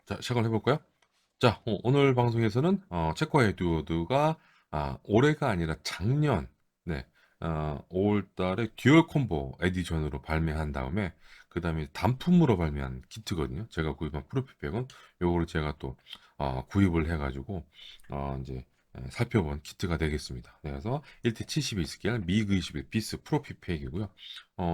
자, 시작을 해볼까요? 자, 오늘 방송에서는 체코 에듀워드가 올해가 아니라 작년, 네, 5월 달에 듀얼 콤보 에디션으로 발매한 다음에 그 다음에 단품으로 발매한 키트거든요. 제가 구입한 프로피백은 요거를 제가 또 구입을 해가지고 이제 살펴본 키트가 되겠습니다. 네, 그래서 1대 72 스케일 미그 21 비스 프로피팩이고요.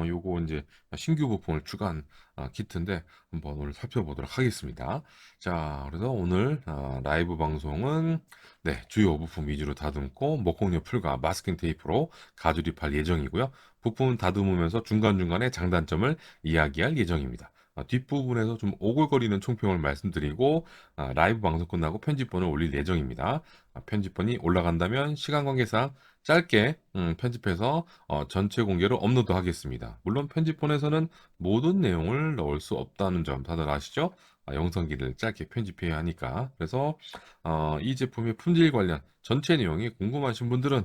요거 이제 신규 부품을 추가한 키트인데 한번 오늘 살펴보도록 하겠습니다. 자, 그래서 오늘 라이브 방송은 네, 주요 부품 위주로 다듬고 목공용 풀과 마스킹 테이프로 가조립할 예정이고요. 부품 다듬으면서 중간중간에 장단점을 이야기할 예정입니다. 뒷부분에서 좀 오글거리는 총평을 말씀드리고 라이브 방송 끝나고 편집본을 올릴 예정입니다. 편집본이 올라간다면 시간 관계상 짧게 편집해서 전체 공개로 업로드하겠습니다. 물론 편집본에서는 모든 내용을 넣을 수 없다는 점 다들 아시죠? 영상기를 짧게 편집해야 하니까. 그래서 이 제품의 품질 관련 전체 내용이 궁금하신 분들은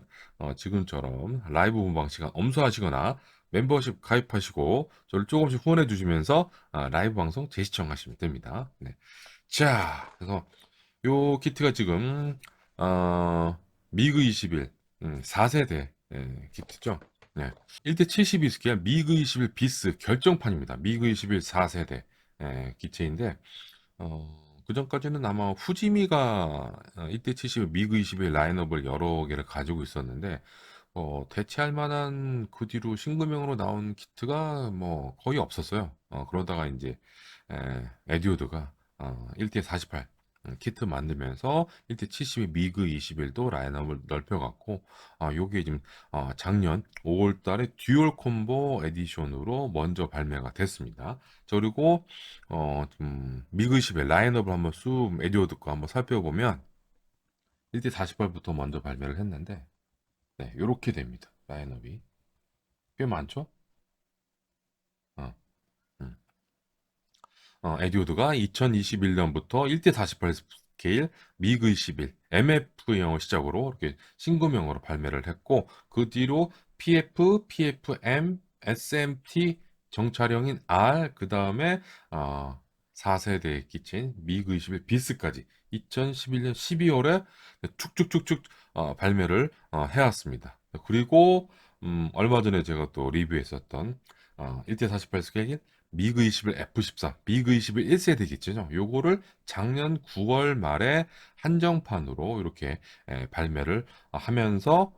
지금처럼 라이브 본방 시간 엄수하시거나 멤버십 가입하시고 저를 조금씩 후원해 주시면서 라이브 방송 재시청하시면 됩니다. 네. 자, 그래서 요 키트가 지금 미그 21 4세대 키트죠. 네. 1대 72 스케일 미그 21 비스 결정판입니다. 미그 21 4세대 기체인데 그전까지는 아마 후지미가 1대 70 미그 21 라인업을 여러 개를 가지고 있었는데 대체할 만한 그 뒤로 신규명으로 나온 키트가 뭐 거의 없었어요. 그러다가 이제 에듀오드가 1대 48 키트 만들면서 1대 72 미그 21도 라인업을 넓혀갔고 요게 지금 작년 5월 달에 듀얼 콤보 에디션으로 먼저 발매가 됐습니다. 자, 그리고 좀 미그 21 라인업을 한번 쑥 에듀오드 거 한번 살펴보면 1대 48부터 먼저 발매를 했는데 네, 요렇게 됩니다. 라인업이. 꽤 많죠? 어, 음. 에듀오드가 2021년부터 1대 48 스케일 미그 21 MF형을 시작으로 이렇게 신규명으로 발매를 했고 그 뒤로 PF, PFM, SMT 정차량인 R 그 다음에 4세대에 끼친 미그 21 비스까지 2011년 12월에 축축축축 발매를 해왔습니다. 그리고 얼마 전에 제가 또 리뷰했었던 1대 48 스케일 미그 21 F13, 미그 21 1세대 기체죠. 요거를 작년 9월 말에 한정판으로 이렇게 발매를 하면서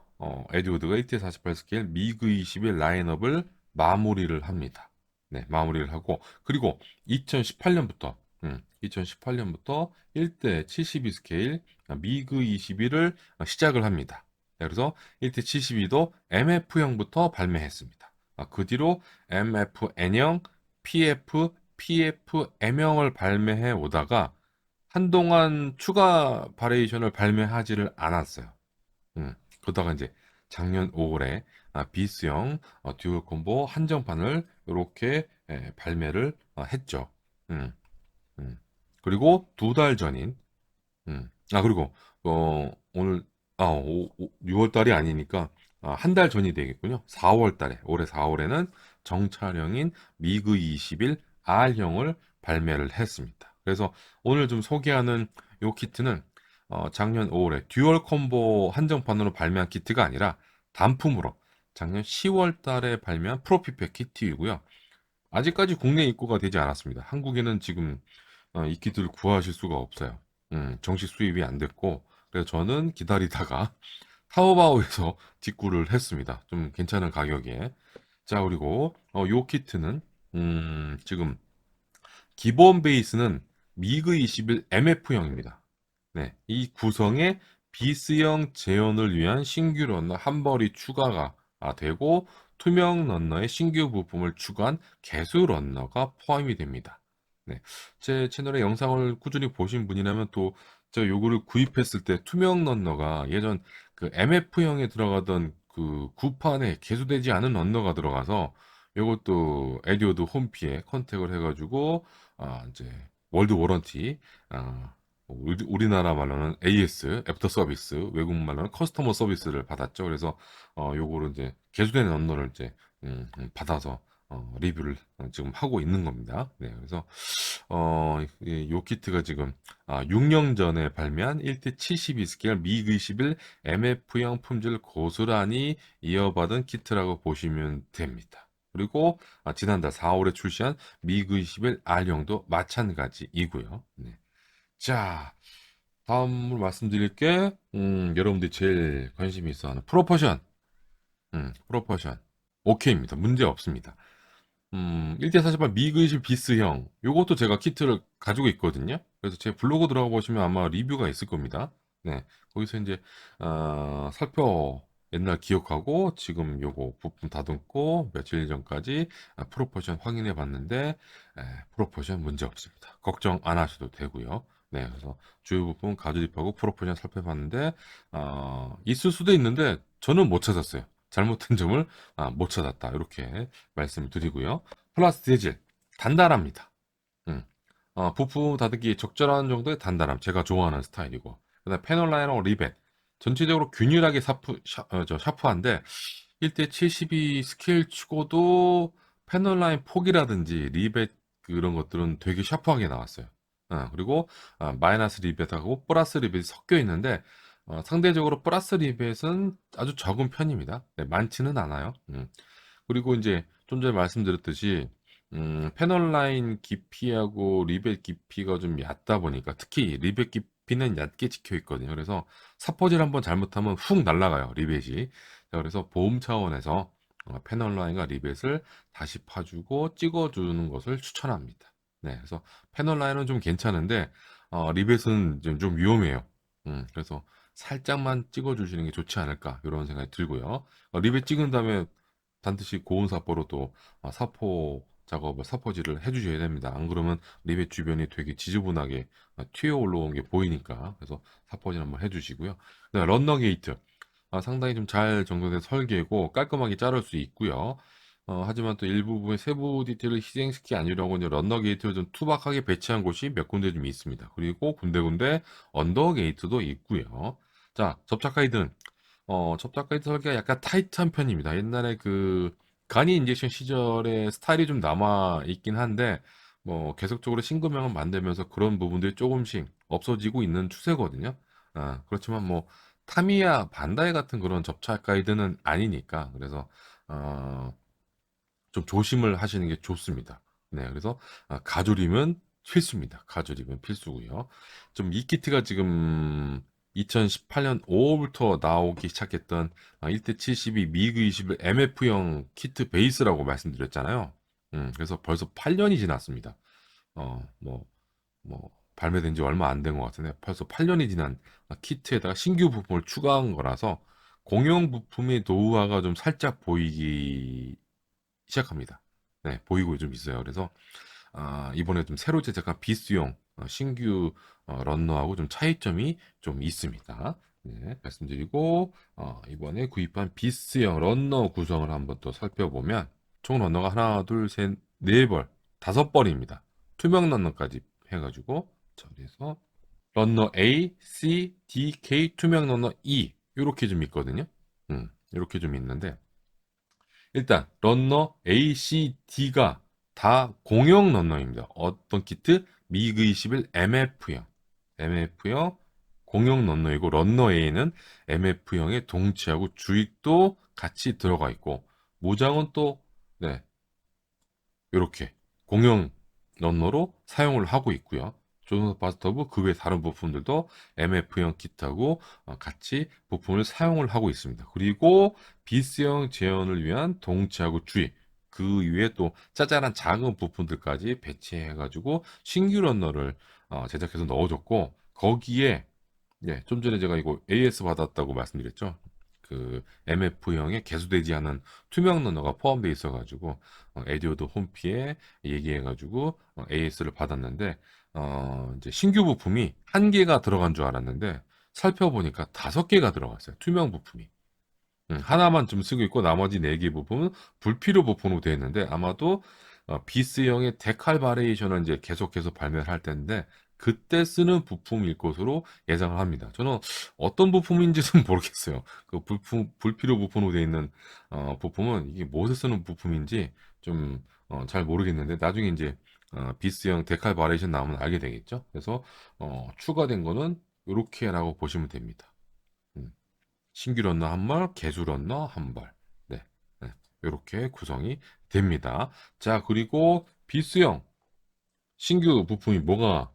에듀워드가 1대 48 스케일 미그 21 라인업을 마무리를 합니다. 네, 마무리를 하고 그리고 2018년부터 1대 72 스케일 미그 21을 시작을 합니다. 네, 그래서 1대 72도 MF형부터 발매했습니다. 그 뒤로 MFN형, PF, PFM형을 발매해 오다가 한동안 추가 바리에이션을 발매하지를 않았어요. 그러다가 이제 작년 5월에 비스형 듀얼 콤보 한정판을 이렇게 발매를 했죠. 음, 음. 그리고 두 달 전인 그리고 오늘 6월 달이 아니니까 한 달 전이 되겠군요. 4월 달에 올해 4월에는 정차량인 미그 21 R형을 발매를 했습니다. 그래서 오늘 좀 소개하는 요 키트는 작년 5월에 듀얼 콤보 한정판으로 발매한 키트가 아니라 단품으로 작년 10월 달에 발매한 프로피팩 키트이고요. 아직까지 국내 입고가 되지 않았습니다. 한국에는 지금 이 키트를 구하실 수가 없어요. 정식 수입이 안 됐고, 그래서 저는 기다리다가 타오바오에서 직구를 했습니다. 좀 괜찮은 가격에. 자, 그리고 요 키트는 지금 기본 베이스는 미그 21 MF형입니다. 네, 이 구성에 비스형 재현을 위한 신규 러너 한 벌이 추가가 되고 투명 러너의 신규 부품을 추가한 개수 러너가 포함이 됩니다. 네, 제 채널의 영상을 꾸준히 보신 분이라면 또 제가 요거를 구입했을 때 투명 러너가 예전 그 MF형에 들어가던 그 구판에 개수되지 않은 러너가 들어가서 요것도 에디오드 홈피에 컨택을 해가지고 이제 월드 워런티 우리나라 말로는 AS, 애프터 서비스, 외국 말로는 커스터머 서비스를 받았죠. 그래서 요거를 이제 개수된 언어를 이제 받아서 리뷰를 지금 하고 있는 겁니다. 네, 그래서 요 키트가 지금 6년 전에 발매한 1대 72 스케일 미그 21 MF형 품질 고스란히 이어받은 키트라고 보시면 됩니다. 그리고 지난달 4월에 출시한 미그 21 R형도 마찬가지이고요. 네. 자, 다음으로 말씀드릴 게 여러분들이 제일 관심이 있어하는 프로포션. 프로포션. 오케이입니다. 문제 없습니다. 1대48 미그이실 비스형. 요것도 제가 키트를 가지고 있거든요. 그래서 제 블로그 들어가 보시면 아마 리뷰가 있을 겁니다. 네. 거기서 이제, 살펴, 옛날 기억하고, 지금 요거 부품 다듬고, 며칠 전까지 프로포션 확인해 봤는데, 프로포션 문제 없습니다. 걱정 안 하셔도 되고요. 네. 그래서 주요 부품 가조립하고 프로포션 살펴봤는데, 있을 수도 있는데, 저는 못 찾았어요. 잘못된 점을 못 찾았다. 이렇게 말씀을 드리고요. 플라스 재질 단단합니다. 음. 부품 다듬기 적절한 정도의 단단함 제가 좋아하는 스타일이고 그다음 패널 라이너 리벳 전체적으로 균일하게 샤프한데 1대 72 스케일 치고도 패널 라인 폭이라든지 리벳 그런 것들은 되게 샤프하게 나왔어요. 그리고 마이너스 리벳하고 플러스 리벳이 섞여 있는데 상대적으로 플러스 리벳은 아주 적은 편입니다. 네, 많지는 않아요. 그리고 이제 좀 전에 말씀드렸듯이 패널 라인 깊이하고 리벳 깊이가 좀 얕다 보니까 특히 리벳 깊이는 얕게 찍혀 있거든요. 그래서 사포질 한번 잘못하면 훅 날아가요, 리벳이. 자, 그래서 보험 차원에서 패널 라인과 리벳을 다시 파주고 찍어주는 것을 추천합니다. 네, 그래서 패널 라인은 좀 괜찮은데 리벳은 좀 위험해요. 그래서 살짝만 찍어주시는 게 좋지 않을까 이런 생각이 들고요. 리벳 찍은 다음에 반드시 고온 사포로 또 사포 작업을 사포질을 해주셔야 됩니다. 안 그러면 리벳 주변이 되게 지저분하게 튀어 올라온 게 보이니까 그래서 사포질 한번 해주시고요. 그다음에 런너 게이트 상당히 좀 잘 정돈된 설계고 깔끔하게 자를 수 있고요. 하지만 또 일부분의 세부 디테일을 희생시키지 않으려고 이제 런너 게이트를 좀 투박하게 배치한 곳이 몇 군데 좀 있습니다. 그리고 군데군데 언더 게이트도 있고요. 자, 접착 가이드는 접착 가이드 설계가 약간 타이트한 편입니다. 옛날에 그 가니 인젝션 시절의 스타일이 좀 남아 있긴 한데 뭐 계속적으로 신규명을 만들면서 그런 부분들이 조금씩 없어지고 있는 추세거든요. 그렇지만 뭐 타미야, 반다이 같은 그런 접착 가이드는 아니니까 그래서 어, 좀 조심을 하시는 게 좋습니다. 네, 그래서 가조림은 필수입니다. 가조림은 필수고요. 좀 이 키트가 지금 2018년 5월부터 나오기 시작했던 1대 72 미그 21 MF형 키트 베이스라고 말씀드렸잖아요. 그래서 벌써 8년이 지났습니다. 뭐, 발매된 지 얼마 안 된 것 같은데 벌써 8년이 지난 키트에다가 신규 부품을 추가한 거라서 공용 부품의 노후화가 좀 살짝 보이기 시작합니다. 네, 보이고 좀 있어요. 그래서 이번에 좀 새로 제작한 비스용 신규 런너하고 좀 차이점이 좀 있습니다. 네, 말씀드리고 이번에 구입한 비스형 런너 구성을 한번 또 살펴보면 총 런너가 하나, 둘, 셋, 네 벌, 다섯 벌입니다. 투명 런너까지 해가지고 그래서 런너 A, C, D, K, 투명 런너 E 이렇게 좀 있거든요. 이렇게 좀 있는데 일단 런너 A, C, D가 다 공용 런너입니다. 어떤 키트? 미그 21 MF형. MF형 공용 런너이고 런너 A는 MF형의 동치하고 주익도 같이 들어가 있고 모장은 또 네, 이렇게 공용 런너로 사용을 하고 있고요. 조선소 바스터브 그 외 다른 부품들도 MF형 키트하고 같이 부품을 사용을 하고 있습니다. 그리고 비스형 재현을 위한 동치하고 주의 그 위에 또 짜잘한 작은 부품들까지 배치해가지고 신규 런너를 제작해서 넣어줬고 거기에 좀 전에 제가 이거 AS 받았다고 말씀드렸죠. 그 MF형에 개수되지 않은 투명 러너가 포함되어 있어가지고 에듀어드 홈피에 얘기해가지고 AS를 받았는데 이제 신규 부품이 한 개가 들어간 줄 알았는데 살펴보니까 다섯 개가 들어갔어요. 투명 부품이. 하나만 좀 쓰고 있고 나머지 네 개 부품은 불필요 부품으로 되어 있는데 아마도 비스형의 데칼 바리에이션을 이제 계속해서 발매를 할 텐데 그때 쓰는 부품일 것으로 예상을 합니다. 저는 어떤 부품인지는 모르겠어요. 그 불필요 부품으로 되어 있는 부품은 이게 무엇에 쓰는 부품인지 좀 잘 모르겠는데 나중에 이제 비스형 데칼 바리에이션 나오면 알게 되겠죠. 그래서 추가된 거는 요렇게라고 보시면 됩니다. 음, 신규 런너 한 벌, 개수 런너 한 벌. 네, 네. 요렇게 구성이 됩니다. 자, 그리고 비스형 신규 부품이 뭐가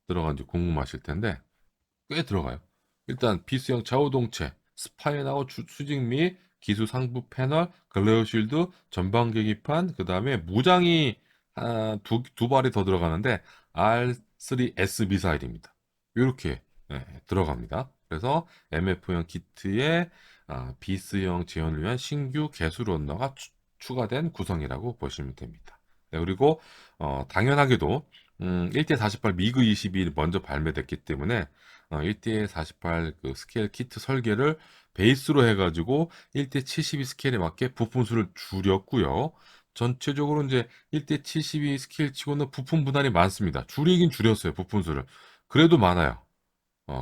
들어간지 궁금하실 텐데 꽤 들어가요. 일단 비스형 좌우동체, 스파이하고 수직 및 기수 상부 패널, 글레어 쉴드, 전방 계기판, 그 다음에 무장이 두 발이 더 들어가는데 R3S 미사일입니다. 이렇게 들어갑니다. 그래서 MF형 키트에 비스형 지원을 위한 신규 개수 런너가 추가된 구성이라고 보시면 됩니다. 네, 그리고 당연하게도 1대 48 미그 22를 먼저 발매됐기 때문에 1대 48 그 스케일 키트 설계를 베이스로 해가지고 1대 72 스케일에 맞게 부품 수를 줄였고요. 전체적으로 이제 1대 72 스케일 치고는 부품 분할이 많습니다. 줄이긴 줄였어요, 부품 수를. 그래도 많아요.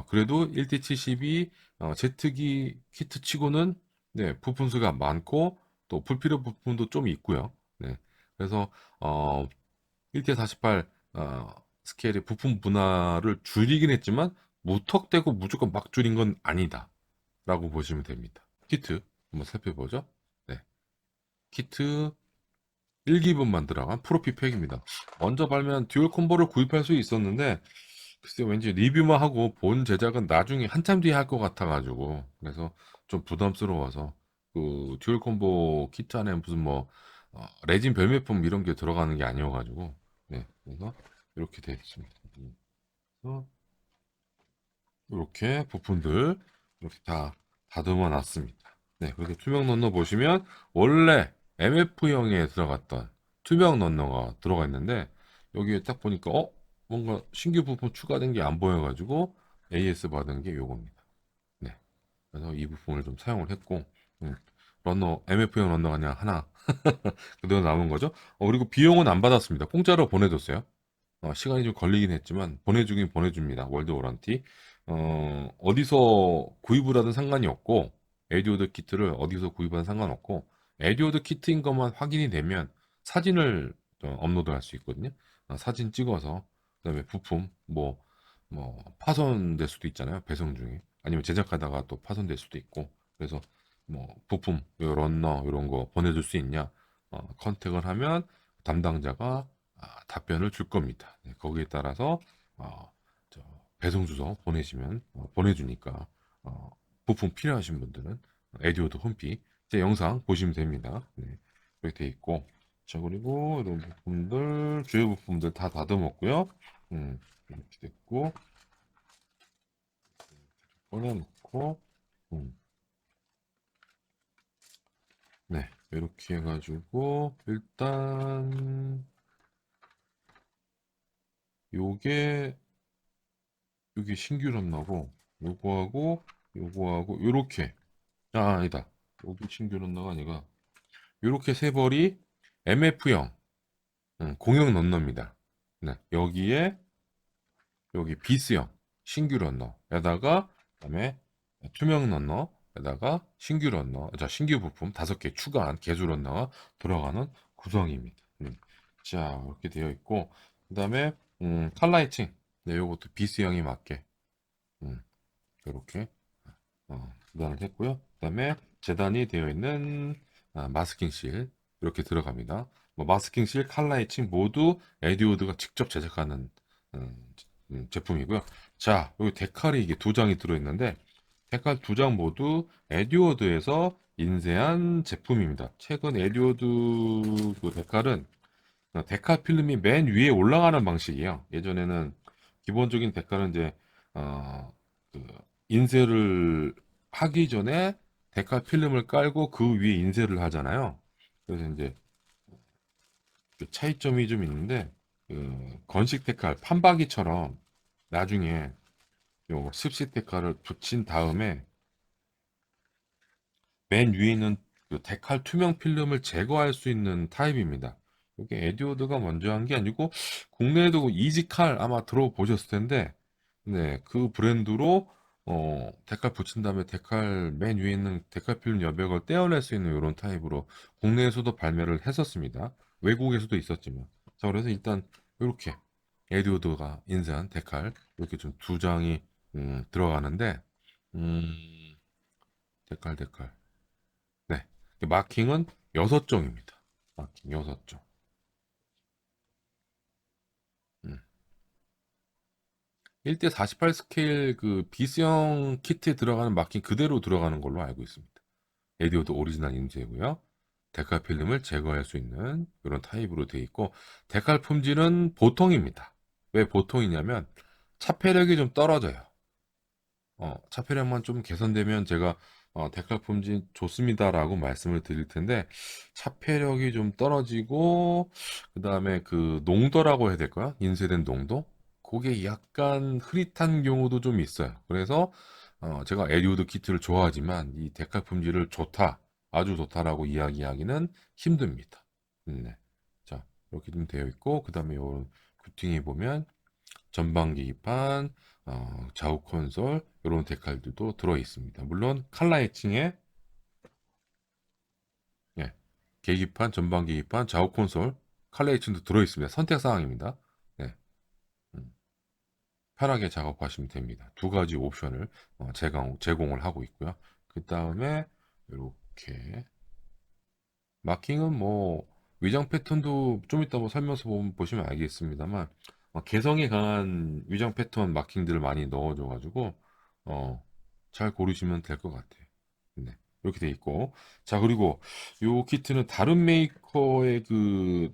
그래도 1대 72 제트기 키트 치고는 네, 부품 수가 많고 또 불필요 부품도 좀 있고요. 네. 그래서 1대 48 스케일의 부품 분할을 줄이긴 했지만 무턱대고 무조건 막 줄인 건 아니다 라고 보시면 됩니다. 키트 한번 살펴보죠. 네, 키트 1기분만 들어간 프로피 팩입니다. 먼저 발매한 듀얼 콤보를 구입할 수 있었는데 글쎄 왠지 리뷰만 하고 본 제작은 나중에 한참 뒤에 할 것 같아가지고 그래서 좀 부담스러워서 그 듀얼 콤보 키트 안에 무슨 뭐 레진 별매품 이런 게 들어가는 게 아니어가지고 네, 그래서 이렇게 되어 있습니다. 그래서 이렇게 부품들 이렇게 다 다듬어 놨습니다. 네, 그래서 투명 런너 보시면 원래 MF형에 들어갔던 투명 런너가 들어가 있는데 여기에 딱 보니까 뭔가 신규 부품 추가된 게 안 보여가지고 AS 받은 게 요겁니다. 네, 그래서 이 부품을 좀 사용을 했고 런너 MF형 런너가 그냥 하나 그대로 남은 거죠. 그리고 비용은 안 받았습니다. 공짜로 보내줬어요. 시간이 좀 걸리긴 했지만 보내주긴 보내줍니다. 월드 오런티. 어디서 구입을 하든 상관이 없고 에듀오드 키트를 어디서 구입하든 상관없고 에듀오드 키트인 것만 확인이 되면 사진을 업로드할 수 있거든요. 사진 찍어서 그다음에 부품 뭐 파손될 수도 있잖아요. 배송 중에 아니면 제작하다가 또 파손될 수도 있고 그래서 뭐 부품 요 런너 이런 거 보내줄 수 있냐 컨택을 하면 담당자가 답변을 줄 겁니다. 네, 거기에 따라서 어, 저 배송 주소 보내시면 보내주니까 어, 부품 필요하신 분들은 에듀오드 홈피 제 영상 보시면 됩니다. 네, 이렇게 돼 있고 자 그리고 이런 부품들 주요 부품들 다 다듬었고요. 이렇게 됐고 꺼내놓고 음, 네 이렇게 해가지고 일단 요게 여기 신규 런너고 요거하고 요거하고 요렇게 아니다 여기 신규 런너가 아니라 요렇게 세 벌이 MF형 공용 런너입니다. 네, 여기에 여기 비스형 신규 런너에다가 그다음에 투명 런너에다가 신규 런너 자 신규 부품 5개 추가한 개수 런너가 들어가는 구성입니다. 자 이렇게 되어 있고 그다음에 칼라이팅 네, 요것도 비스형이 맞게 이렇게 구단을 했고요. 그다음에 재단이 되어 있는 마스킹 실 이렇게 들어갑니다. 뭐 마스킹 실, 칼라 애칭 모두 에듀오드가 직접 제작하는 제품이고요. 자, 여기 데칼이 이게 두 장이 들어있는데 데칼 두 장 모두 에듀오드에서 인쇄한 제품입니다. 최근 에듀오드 그 데칼은 데칼 필름이 맨 위에 올라가는 방식이에요. 예전에는 기본적인 데칼은 이제 어, 그 인쇄를 하기 전에 데칼 필름을 깔고 그 위에 인쇄를 하잖아요. 그래서 이제 그 차이점이 좀 있는데 그 건식 데칼 판박이처럼 나중에 요 습식 데칼을 붙인 다음에 맨 위에 있는 그 데칼 투명 필름을 제거할 수 있는 타입입니다. 이게 에듀오드가 먼저 한 게 아니고 국내에도 이지칼 아마 들어보셨을 텐데 네, 그 브랜드로 데칼 붙인 다음에 데칼 맨 위에 있는 데칼 필름 여백을 떼어낼 수 있는 이런 타입으로 국내에서도 발매를 했었습니다. 외국에서도 있었지만. 자, 그래서 일단 이렇게 에듀워드가 인쇄한 데칼 이렇게 좀 두 장이 들어가는데 음, 데칼. 네. 마킹은 6종입니다. 마킹 6종. 음. 1대 48 스케일 그 비스형 키트에 들어가는 마킹 그대로 들어가는 걸로 알고 있습니다. 에디오드 오리지널 인쇄고요. 데칼 필름을 제거할 수 있는 이런 타입으로 되어 있고 데칼 품질은 보통입니다. 왜 보통이냐면 차폐력이 좀 떨어져요. 차폐력만 좀 개선되면 제가 데칼 품질 좋습니다라고 말씀을 드릴 텐데 차폐력이 좀 떨어지고 그다음에 그 농도라고 해야 될까요? 인쇄된 농도? 그게 약간 흐릿한 경우도 좀 있어요. 그래서 제가 에듀드 키트를 좋아하지만 이 데칼 품질을 좋다, 아주 좋다라고 이야기하기는 힘듭니다. 네. 자, 이렇게 좀 되어 있고 그다음에 요 뷰팅에 보면 전방 계기판, 좌우 콘솔 이런 데칼들도 들어 있습니다. 물론 칼라 해칭에 예, 계기판, 전방 계기판, 좌우 콘솔 칼라 해칭도 들어 있습니다. 선택 사항입니다. 네, 음, 편하게 작업하시면 됩니다. 두 가지 옵션을 제공을 하고 있고요. 그 다음에 이렇게 마킹은 뭐 위장 패턴도 좀 이따 뭐 설명서 보시면 알겠습니다만 개성이 강한 위장 패턴 마킹들을 많이 넣어줘가지고 잘 고르시면 될 것 같아요. 네, 이렇게 돼 있고 자 그리고 요 키트는 다른 메이커의 그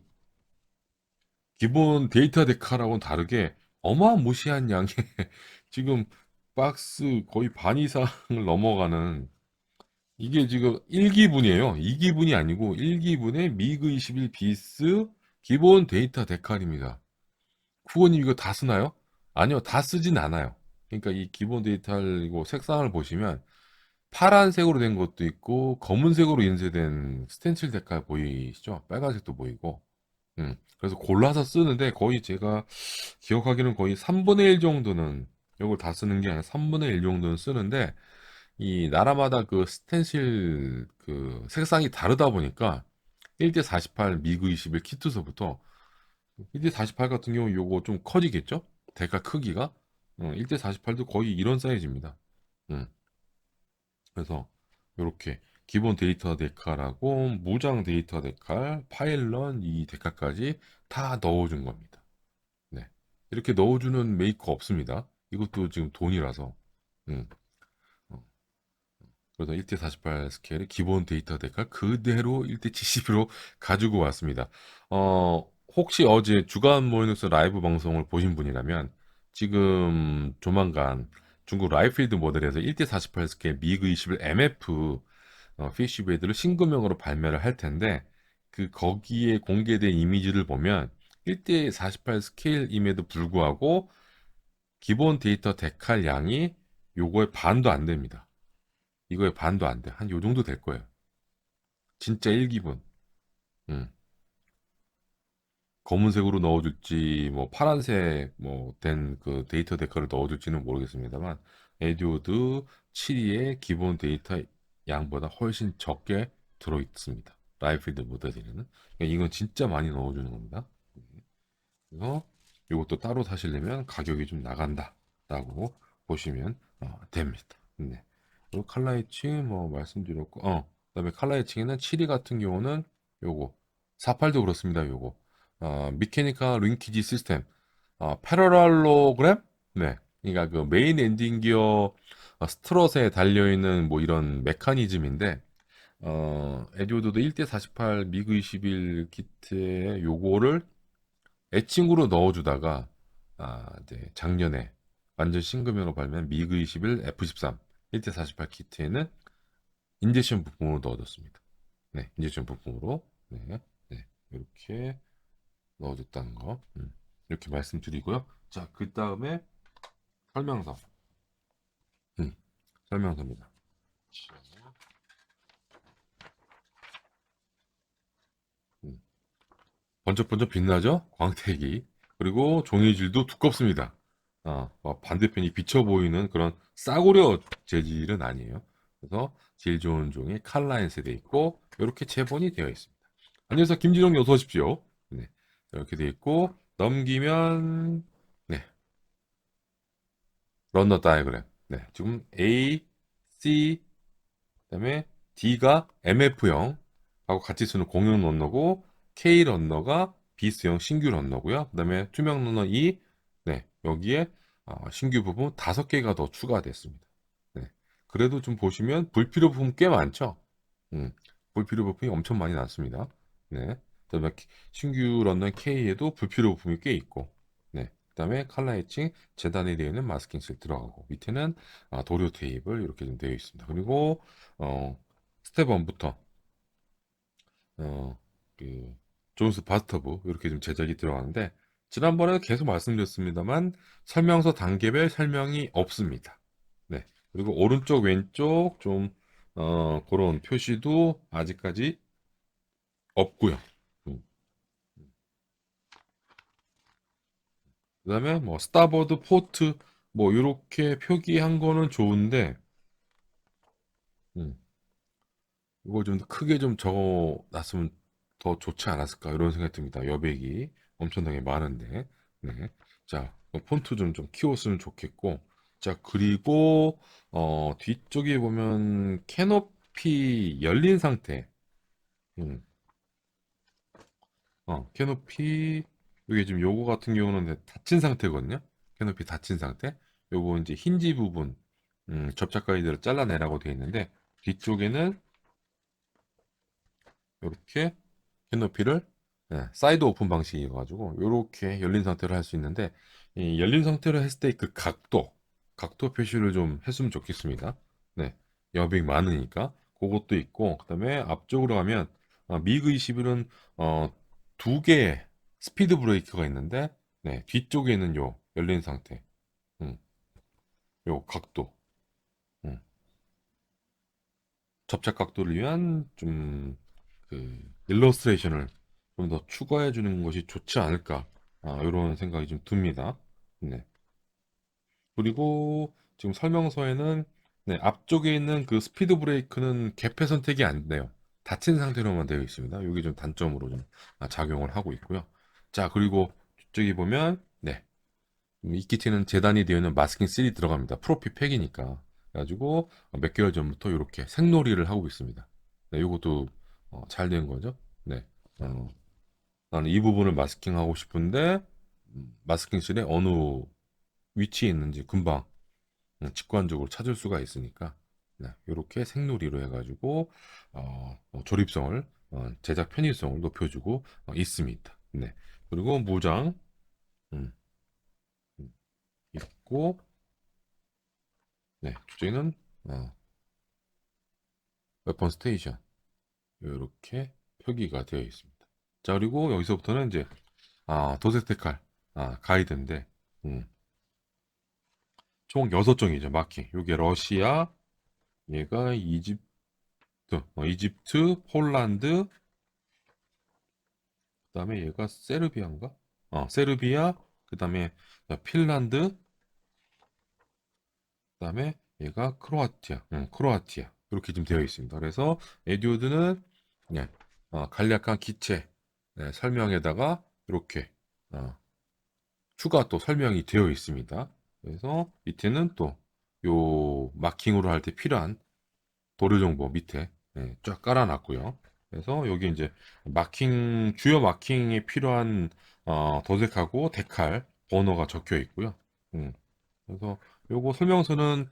기본 데이터 데카랑은 다르게 어마무시한 양의 지금 박스 거의 반 이상을 넘어가는 이게 지금 1기분이에요. 2기분이 아니고 1기분의 미그 21 비스 기본 데이터 데칼입니다. 쿠거님 이거 다 쓰나요? 아니요, 다 쓰진 않아요. 그러니까 이 기본 데이터이고 색상을 보시면 파란색으로 된 것도 있고 검은색으로 인쇄된 스텐칠 데칼 보이시죠? 빨간색도 보이고. 그래서 골라서 쓰는데 거의 제가 기억하기는 거의 3분의 1 정도는 이걸 다 쓰는 게 아니라 3분의 1 정도는 쓰는데 이 나라마다 그 스텐실 그 색상이 다르다 보니까 1대 48 미그 21 키트서부터 1대 48 같은 경우 요거 좀 커지겠죠? 대가 크기가 1대 48도 거의 이런 사이즈입니다. 음, 그래서 이렇게 기본 데이터 데카라고 무장 데이터 데칼, 파일런 이 데카까지 다 넣어준 겁니다. 네. 이렇게 넣어주는 메이커 없습니다. 이것도 지금 돈이라서. 음. 어. 그래서 1대 48 스케일의 기본 데이터 데카 그대로 1대 70으로 가지고 왔습니다. 혹시 어제 주간 모이너스 라이브 방송을 보신 분이라면 지금 조만간 중국 라이필드 모델에서 1대 48 스케일 미그 21 MF 피쉬베이드를 신규명으로 발매를 할 텐데 그 거기에 공개된 이미지를 보면 1대 48 스케일임에도 불구하고 기본 데이터 데칼 양이 요거의 반도 안 됩니다. 이거의 반도 안 돼. 한 요 정도 될 거예요. 진짜 일기분. 음. 검은색으로 넣어줄지, 뭐 파란색 뭐 된 그 데이터 데카를 넣어줄지는 모르겠습니다만, 에듀오드 7위의 기본 데이터 양보다 훨씬 적게 들어있습니다. 라이필드 모델에는. 그러니까 이건 진짜 많이 넣어주는 겁니다. 그래서 이것도 따로 사시려면 가격이 좀 나간다라고 보시면 됩니다. 네. 그리고 칼라이칭 뭐 말씀드렸고, 그다음에 칼라이칭에는 7위 같은 경우는 요거 48도 그렇습니다. 요거 미케니컬 링키지 시스템, 패러랄로그램, 네, 그러니까 그 메인 엔딩 기어 스트럿에 달려 있는 뭐 이런 메커니즘인데, 에듀오드도 1대 48 미그 21 키트에 요거를 애칭으로 넣어주다가 이제 작년에 완전 신규명으로 발매한 미그 21 F13 1대 48 키트에는 인젝션 부품으로 넣어줬습니다. 네, 인젝션 부품으로 네, 네, 이렇게 넣어줬다는 거 이렇게 말씀드리고요. 자, 그 다음에 설명서, 음, 설명서입니다. 음, 번쩍번쩍 빛나죠? 광택이. 그리고 종이질도 두껍습니다. 반대편이 비쳐 보이는 그런 싸구려 재질은 아니에요. 그래서 질 좋은 종이 칼라인스돼 있고 이렇게 재본이 되어 있습니다. 안녕하세요. 김진홍님 어서 오십시오. 네. 이렇게 돼 있고, 넘기면, 네. 런너 다이그램. 네. 지금 A, C, 그다음에 D가 MF형 하고 같이 쓰는 공용 런너고, K 런너가 비스형 신규 런너고요. 그다음에 투명 런너 E, 네. 여기에 신규 부분 5개가 더 추가됐습니다. 네. 그래도 좀 보시면 불필요 부분 꽤 많죠. 음, 불필요 부품이 엄청 많이 났습니다. 네. 그다음에 신규 런던 K에도 불필요 부품이 꽤 있고, 네. 그다음에 칼라 해칭 재단에 되어 있는 마스킹 실 들어가고 밑에는 도료 테이블 이렇게 좀 되어 있습니다. 그리고 스텝 1부터 어, 그 존스 바스터브 이렇게 좀 제작이 들어가는데 지난번에 계속 말씀드렸습니다만 설명서 단계별 설명이 없습니다. 네. 그리고 오른쪽 왼쪽 좀 그런 표시도 아직까지 없고요. 음. 그다음에 뭐 스타보드 포트 뭐 이렇게 표기한 거는 좋은데 음, 이걸 좀 크게 좀 적어 놨으면 더 좋지 않았을까 이런 생각이 듭니다. 여백이 엄청나게 많은데. 네. 자, 폰트 좀 키웠으면 좋겠고. 자, 그리고 뒤쪽에 보면 캐노피 열린 상태. 음. 캐노피 이게 지금 요거 같은 경우는 닫힌 상태거든요. 캐노피 닫힌 상태. 요거 이제 힌지 부분 접착 가이드를 잘라내라고 되어 있는데 뒤쪽에는 이렇게 캐노피를 사이드 오픈 방식이어가지고 이렇게 열린 상태로 할 수 있는데 이 열린 상태로 했을 때 그 각도 표시를 좀 했으면 좋겠습니다. 네, 여백이 많으니까 그것도 있고 그다음에 앞쪽으로 가면 미그 21은 두 개의 스피드 브레이크가 있는데 네, 뒤쪽에는 요 열린 상태, 음, 요 각도, 음, 접착 각도를 위한 좀 그 일러스트레이션을 좀 더 추가해 주는 것이 좋지 않을까 이런 생각이 좀 듭니다. 네. 그리고 지금 설명서에는 네, 앞쪽에 있는 그 스피드 브레이크는 개폐 선택이 안 돼요. 닫힌 상태로만 되어 있습니다. 이게 좀 단점으로 좀 작용을 하고 있고요. 자, 그리고 뒤쪽에 보면 네, 이 키트는 재단이 되어 있는 마스킹 3 들어갑니다. 프로피 팩이니까. 그래가지고 몇 개월 전부터 이렇게 생놀이를 하고 있습니다. 네, 이것도 잘 된 거죠. 네. 어, 나는 이 부분을 마스킹하고 싶은데 마스킹실에 어느 위치에 있는지 금방 직관적으로 찾을 수가 있으니까 네, 이렇게 생놀이로 해가지고 조립성을 제작 편의성을 높여주고 있습니다. 네. 그리고 무장 음, 음, 있고 네, 주제는 웨폰 스테이션 이렇게 표기가 되어 있습니다. 자 그리고 여기서부터는 이제 도색 테칼 가이드인데 음, 총 6종이죠 마킹. 이게 러시아, 얘가 이집트, 폴란드, 그다음에 얘가 세르비아인가? 세르비아, 그다음에 핀란드, 그다음에 얘가 크로아티아, 크로아티아 이렇게 좀 되어 있습니다. 그래서 에듀드는 네, 간략한 기체 설명에다가 이렇게 어, 추가 또 설명이 되어 있습니다. 그래서 밑에는 또 요 마킹으로 할 때 필요한 도료 정보 밑에 쫙 깔아놨고요. 그래서 여기 이제 주요 마킹에 필요한 도색하고 데칼 번호가 적혀 있고요. 음, 그래서 요거 설명서는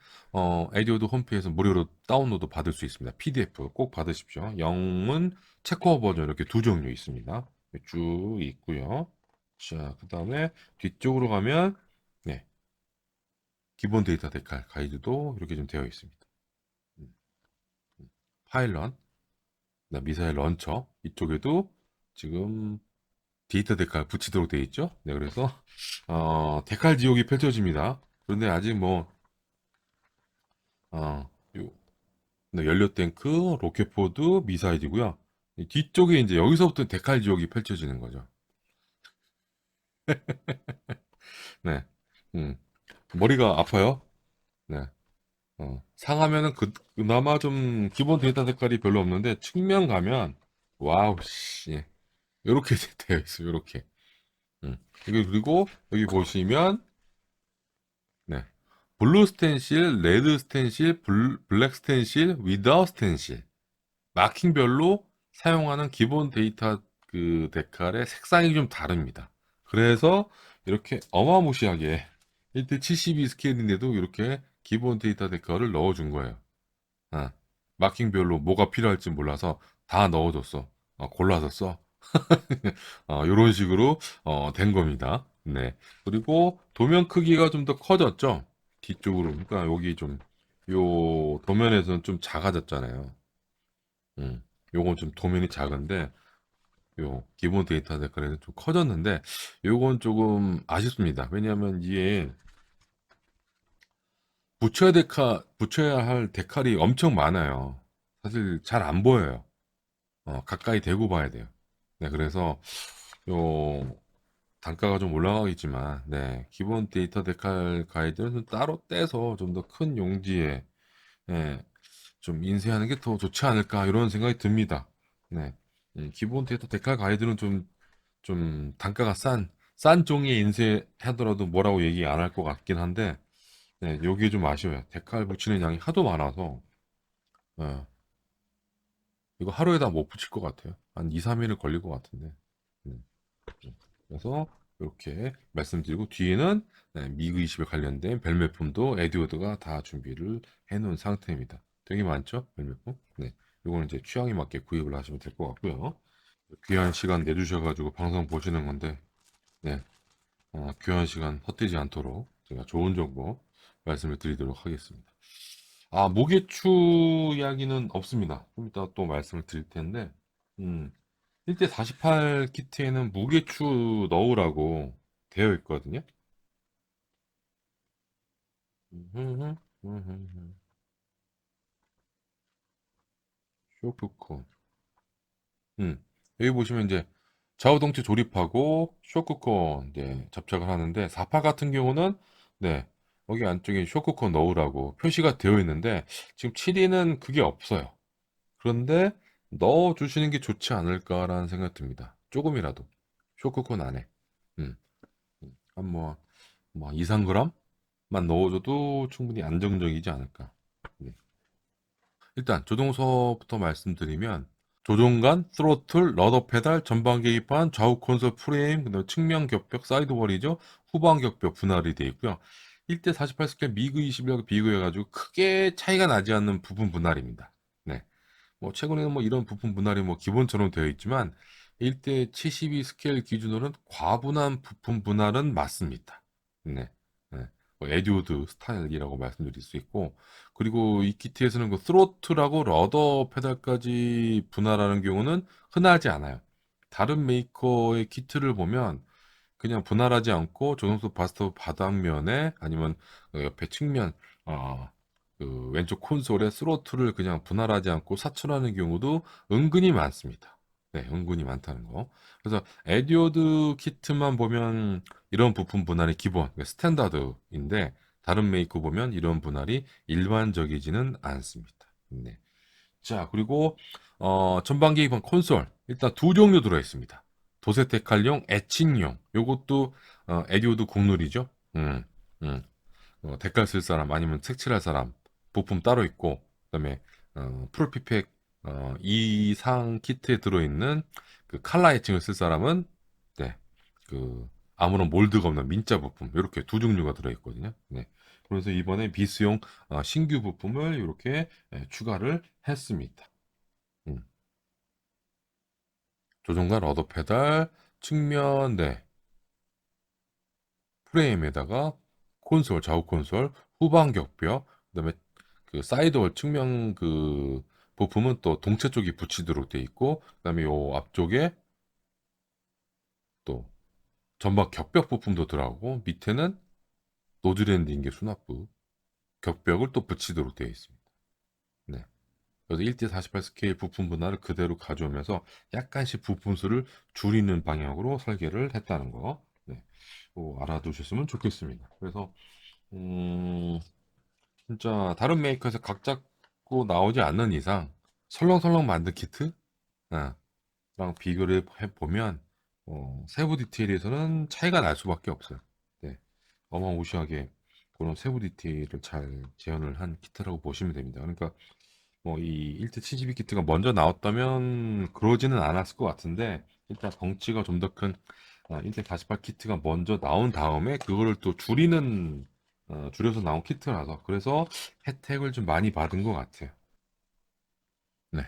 에디오드 홈페이지에서 무료로 다운로드 받을 수 있습니다. PDF 꼭 받으십시오. 영문 체커 버전 이렇게 두 종류 있습니다. 쭉 있고요. 자, 그 다음에 뒤쪽으로 가면 네, 기본 데이터 데칼 가이드도 이렇게 좀 되어 있습니다. 음, 파일런, 그다음 미사일 런처 이쪽에도 지금 데이터 데칼 붙이도록 되어 있죠. 네, 그래서 데칼 지옥이 펼쳐집니다. 그런데 아직 뭐 요 네, 연료 탱크, 로켓포드, 미사일이고요. 이 뒤쪽에 이제 여기서부터 데칼 지옥이 펼쳐지는 거죠. 네, 음, 머리가 아파요. 네, 상하면은 그나마 좀 기본 데이터 색깔이 별로 없는데 측면 가면 와우, 씨. 요렇게 되어 있어요, 요렇게. 여기, 그리고 여기 보시면, 네. 블루 스텐실, 레드 스텐실, 블랙 스텐실, 위다웃 스텐실. 마킹별로 사용하는 기본 데이터 그 데칼의 색상이 좀 다릅니다. 그래서 이렇게 어마무시하게 1대 72 스케일인데도 이렇게 기본 데이터 데칼을 넣어준 거예요. 아, 마킹별로 뭐가 필요할지 몰라서 다 넣어줬어. 골라서 써. 이런 식으로 된 겁니다. 네. 그리고 도면 크기가 좀 더 커졌죠. 뒤쪽으로. 그러니까 여기 좀 요 도면에서는 좀 작아졌잖아요. 음. 요건 좀 도면이 작은데 요 기본 데이터 데칼에는 좀 커졌는데 요건 조금 아쉽습니다. 왜냐하면 이게 붙여야 할 데칼이 엄청 많아요. 사실 잘 안 보여요. 가까이 대고 봐야 돼요. 네, 그래서 요 단가가 좀 올라가겠지만, 네, 기본 데이터 데칼 가이드는 좀 따로 떼서 좀 더 큰 용지에 예, 좀 인쇄하는 게 더 좋지 않을까 이런 생각이 듭니다. 네, 기본 데이터 데칼 가이드는 좀 단가가 싼 종이에 인쇄하더라도 뭐라고 얘기 안 할 것 같긴 한데, 네, 여기에 좀 아쉬워요. 데칼 붙이는 양이 하도 많아서, 예, 이거 하루에 다 못 붙일 것 같아요. 한 2, 3일은 걸릴 것 같은데. 음. 그래서 이렇게 말씀드리고 뒤에는 네, 미그 20에 관련된 벨매품도 에듀워드가 다 준비를 해놓은 상태입니다. 되게 많죠? 벨매품? 네. 이거는 이제 취향에 맞게 구입을 하시면 될 것 같고요. 귀한 시간 내주셔가지고 방송 보시는 건데, 네. 귀한 시간 헛되지 않도록 제가 좋은 정보 말씀을 드리도록 하겠습니다. 무게추 이야기는 없습니다. 좀 이따 또 말씀을 드릴 텐데, 음, 1대 48 키트에는 무게추 넣으라고 되어 있거든요. 음흠흠, 음흠흠. 쇼크콘. 여기 보시면 이제 좌우 동체 조립하고 쇼크콘 이제 접착을 하는데 4파 같은 경우는 네, 여기 안쪽에 쇼크콘 넣으라고 표시가 되어 있는데 지금 7위는 그게 없어요. 그런데 넣어주시는 게 좋지 않을까라는 생각이 듭니다. 조금이라도 쇼크콘 안에 음, 한뭐 2, 3g만 넣어줘도 충분히 안정적이지 않을까. 네. 일단 조종서부터 말씀드리면 조종간, 스로틀, 러더 페달, 전방 계기판, 좌우 콘솔 프레임, 그다음에 측면 격벽, 사이드월이죠. 후방 격벽 분할이 되어 있고요. 1대 48 스케일 미그 21하고 비교해가지고 크게 차이가 나지 않는 부분 분할입니다. 네. 뭐 최근에는 뭐 이런 부품 분할이 뭐 기본처럼 되어 있지만 1대 72 스케일 기준으로는 과분한 부품 분할은 맞습니다. 네. 네. 뭐 에듀드 스타일이라고 말씀드릴 수 있고 그리고 이 키트에서는 그 스로틀하고 러더 페달까지 분할하는 경우는 흔하지 않아요. 다른 메이커의 키트를 보면 그냥 분할하지 않고 조정석 바스터 바닥면에 아니면 그 옆에 측면 어, 그 왼쪽 콘솔에 스로틀을 그냥 분할하지 않고 사출하는 경우도 은근히 많습니다. 네, 은근히 많다는 거. 그래서 에디오드 키트만 보면 이런 부품 분할이 기본, 그러니까 스탠다드인데 다른 메이커 보면 이런 분할이 일반적이지는 않습니다. 네. 자, 그리고 전방 계기판 콘솔 일단 두 종류 들어 있습니다. 도세테칼용, 에칭용. 요것도 에디오드 국룰이죠. 음. 데칼 쓸 사람 아니면 색칠할 사람 부품 따로 있고 그다음에 프로피팩 이상 키트에 들어 있는 그 칼라 에칭을 쓸 사람은 네. 그 아무런 몰드가 없는 민자 부품 이렇게 두 종류가 들어 있거든요. 네. 그래서 이번에 비스용 신규 부품을 이렇게 추가를 했습니다. 음, 조종간 러더 페달, 측면, 네, 프레임에다가 콘솔, 좌우 콘솔, 후방 격벽, 그다음에 그 사이드월 측면 그 부품은 또 동체 쪽이 붙이도록 돼 있고, 그다음에 요 앞쪽에 또 전방 격벽 부품도 들어가고, 밑에는 노즐 앤 링계 수납부, 격벽을 또 붙이도록 되어 있습니다. 네. 그래서 1대 48 스케일 부품 분할을 그대로 가져오면서 약간씩 부품 수를 줄이는 방향으로 설계를 했다는 거. 네. 알아두셨으면 좋겠습니다. 그래서 진짜 다른 메이커에서 각 잡고 나오지 않는 이상 설렁설렁 만든 키트? 아, 비교를 해보면 세부 디테일에서는 차이가 날 수밖에 없어요. 네, 어마무시하게 그런 세부 디테일을 잘 재현을 한 키트라고 보시면 됩니다. 그러니까 뭐 이 1대 72 키트가 먼저 나왔다면 그러지는 않았을 것 같은데 일단 덩치가 좀 더 큰 1대 48 키트가 먼저 나온 다음에 그거를 또 줄여서 나온 키트라서 그래서 혜택을 좀 많이 받은 것 같아요. 네,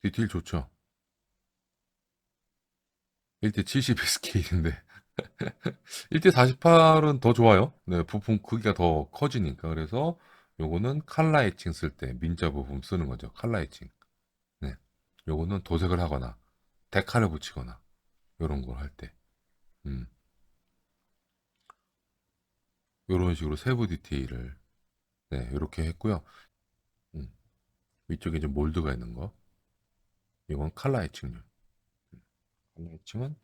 디테일 좋죠. 1대 72 스케일인데 1대 48은 더 좋아요. 네, 부품 크기가 더 커지니까. 그래서 요거는 칼라 에칭 쓸 때 민자 부품 쓰는 거죠. 칼라 에칭. 네. 요거는 도색을 하거나 데칼을 붙이거나 요런 걸 할 때. 음. 요런 식으로 세부 디테일을 네, 요렇게 했고요. 음. 위쪽에 이제 몰드가 있는 거. 이건 칼라 에칭류. 칼라 에칭은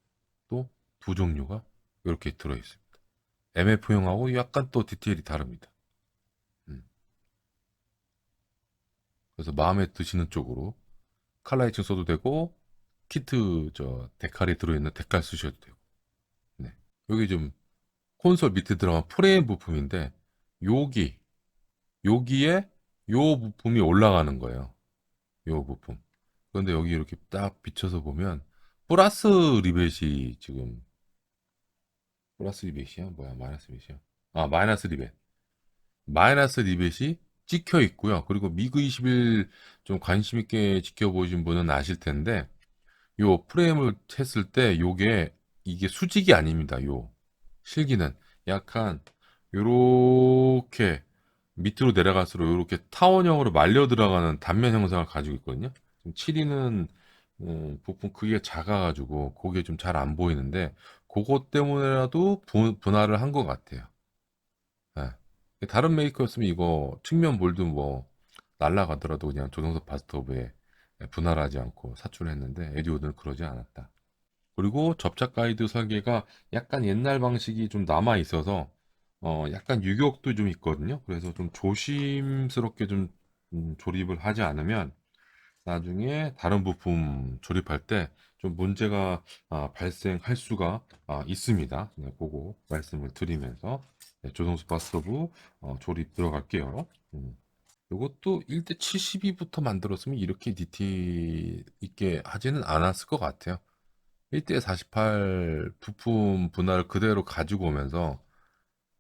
또 두 종류가 이렇게 들어 있습니다. MF형하고 약간 또 디테일이 다릅니다. 음. 그래서 마음에 드시는 쪽으로 칼라이팅 써도 되고 키트 저 데칼이 들어있는 데칼 쓰셔도 되고. 네. 여기 좀 콘솔 밑에 들어간 프레임 부품인데 여기 여기에 요 부품이 올라가는 거예요. 요 부품. 그런데 여기 이렇게 딱 비춰서 보면 플러스 리벳이 지금 플러스 리벳이야? 뭐야? 마이너스 리벳이야? 마이너스 리벳. 마이너스 리벳이 찍혀 있고요. 그리고 미그 21 좀 관심 있게 지켜보신 분은 아실 텐데 요 프레임을 했을 때 요게 이게 수직이 아닙니다. 요 실기는 약간 요렇게 밑으로 내려갈수록 요렇게 타원형으로 말려 들어가는 단면 형상을 가지고 있거든요. 지금 7이는 부품 크기가 작아가지고 그게 좀 잘 안 보이는데 그것 때문에라도 분할을 한 것 같아요. 예. 다른 메이커였으면 이거 측면 몰드 뭐 날라가더라도 그냥 조정석 바스톱에 분할하지 않고 사출했는데 에디오드는 그러지 않았다. 그리고 접착 가이드 설계가 약간 옛날 방식이 좀 남아 있어서 약간 유격도 좀 있거든요. 그래서 좀 조심스럽게 좀 조립을 하지 않으면 나중에 다른 부품 조립할 때 좀 문제가 발생할 수가 있습니다. 네, 그거 말씀을 드리면서 네, 조정수 바스터브 조립 들어갈게요. 이것도 1대 72부터 만들었으면 이렇게 디테일 있게 하지는 않았을 것 같아요. 1대 48 부품 분할 그대로 가지고 오면서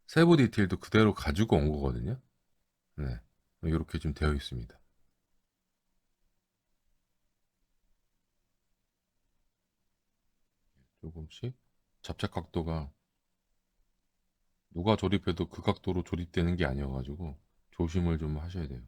세부 디테일도 그대로 가지고 온 거거든요. 네, 이렇게 좀 되어 있습니다. 조금씩 접착 각도가 누가 조립해도 그 각도로 조립되는 게 아니어가지고 조심을 좀 하셔야 돼요.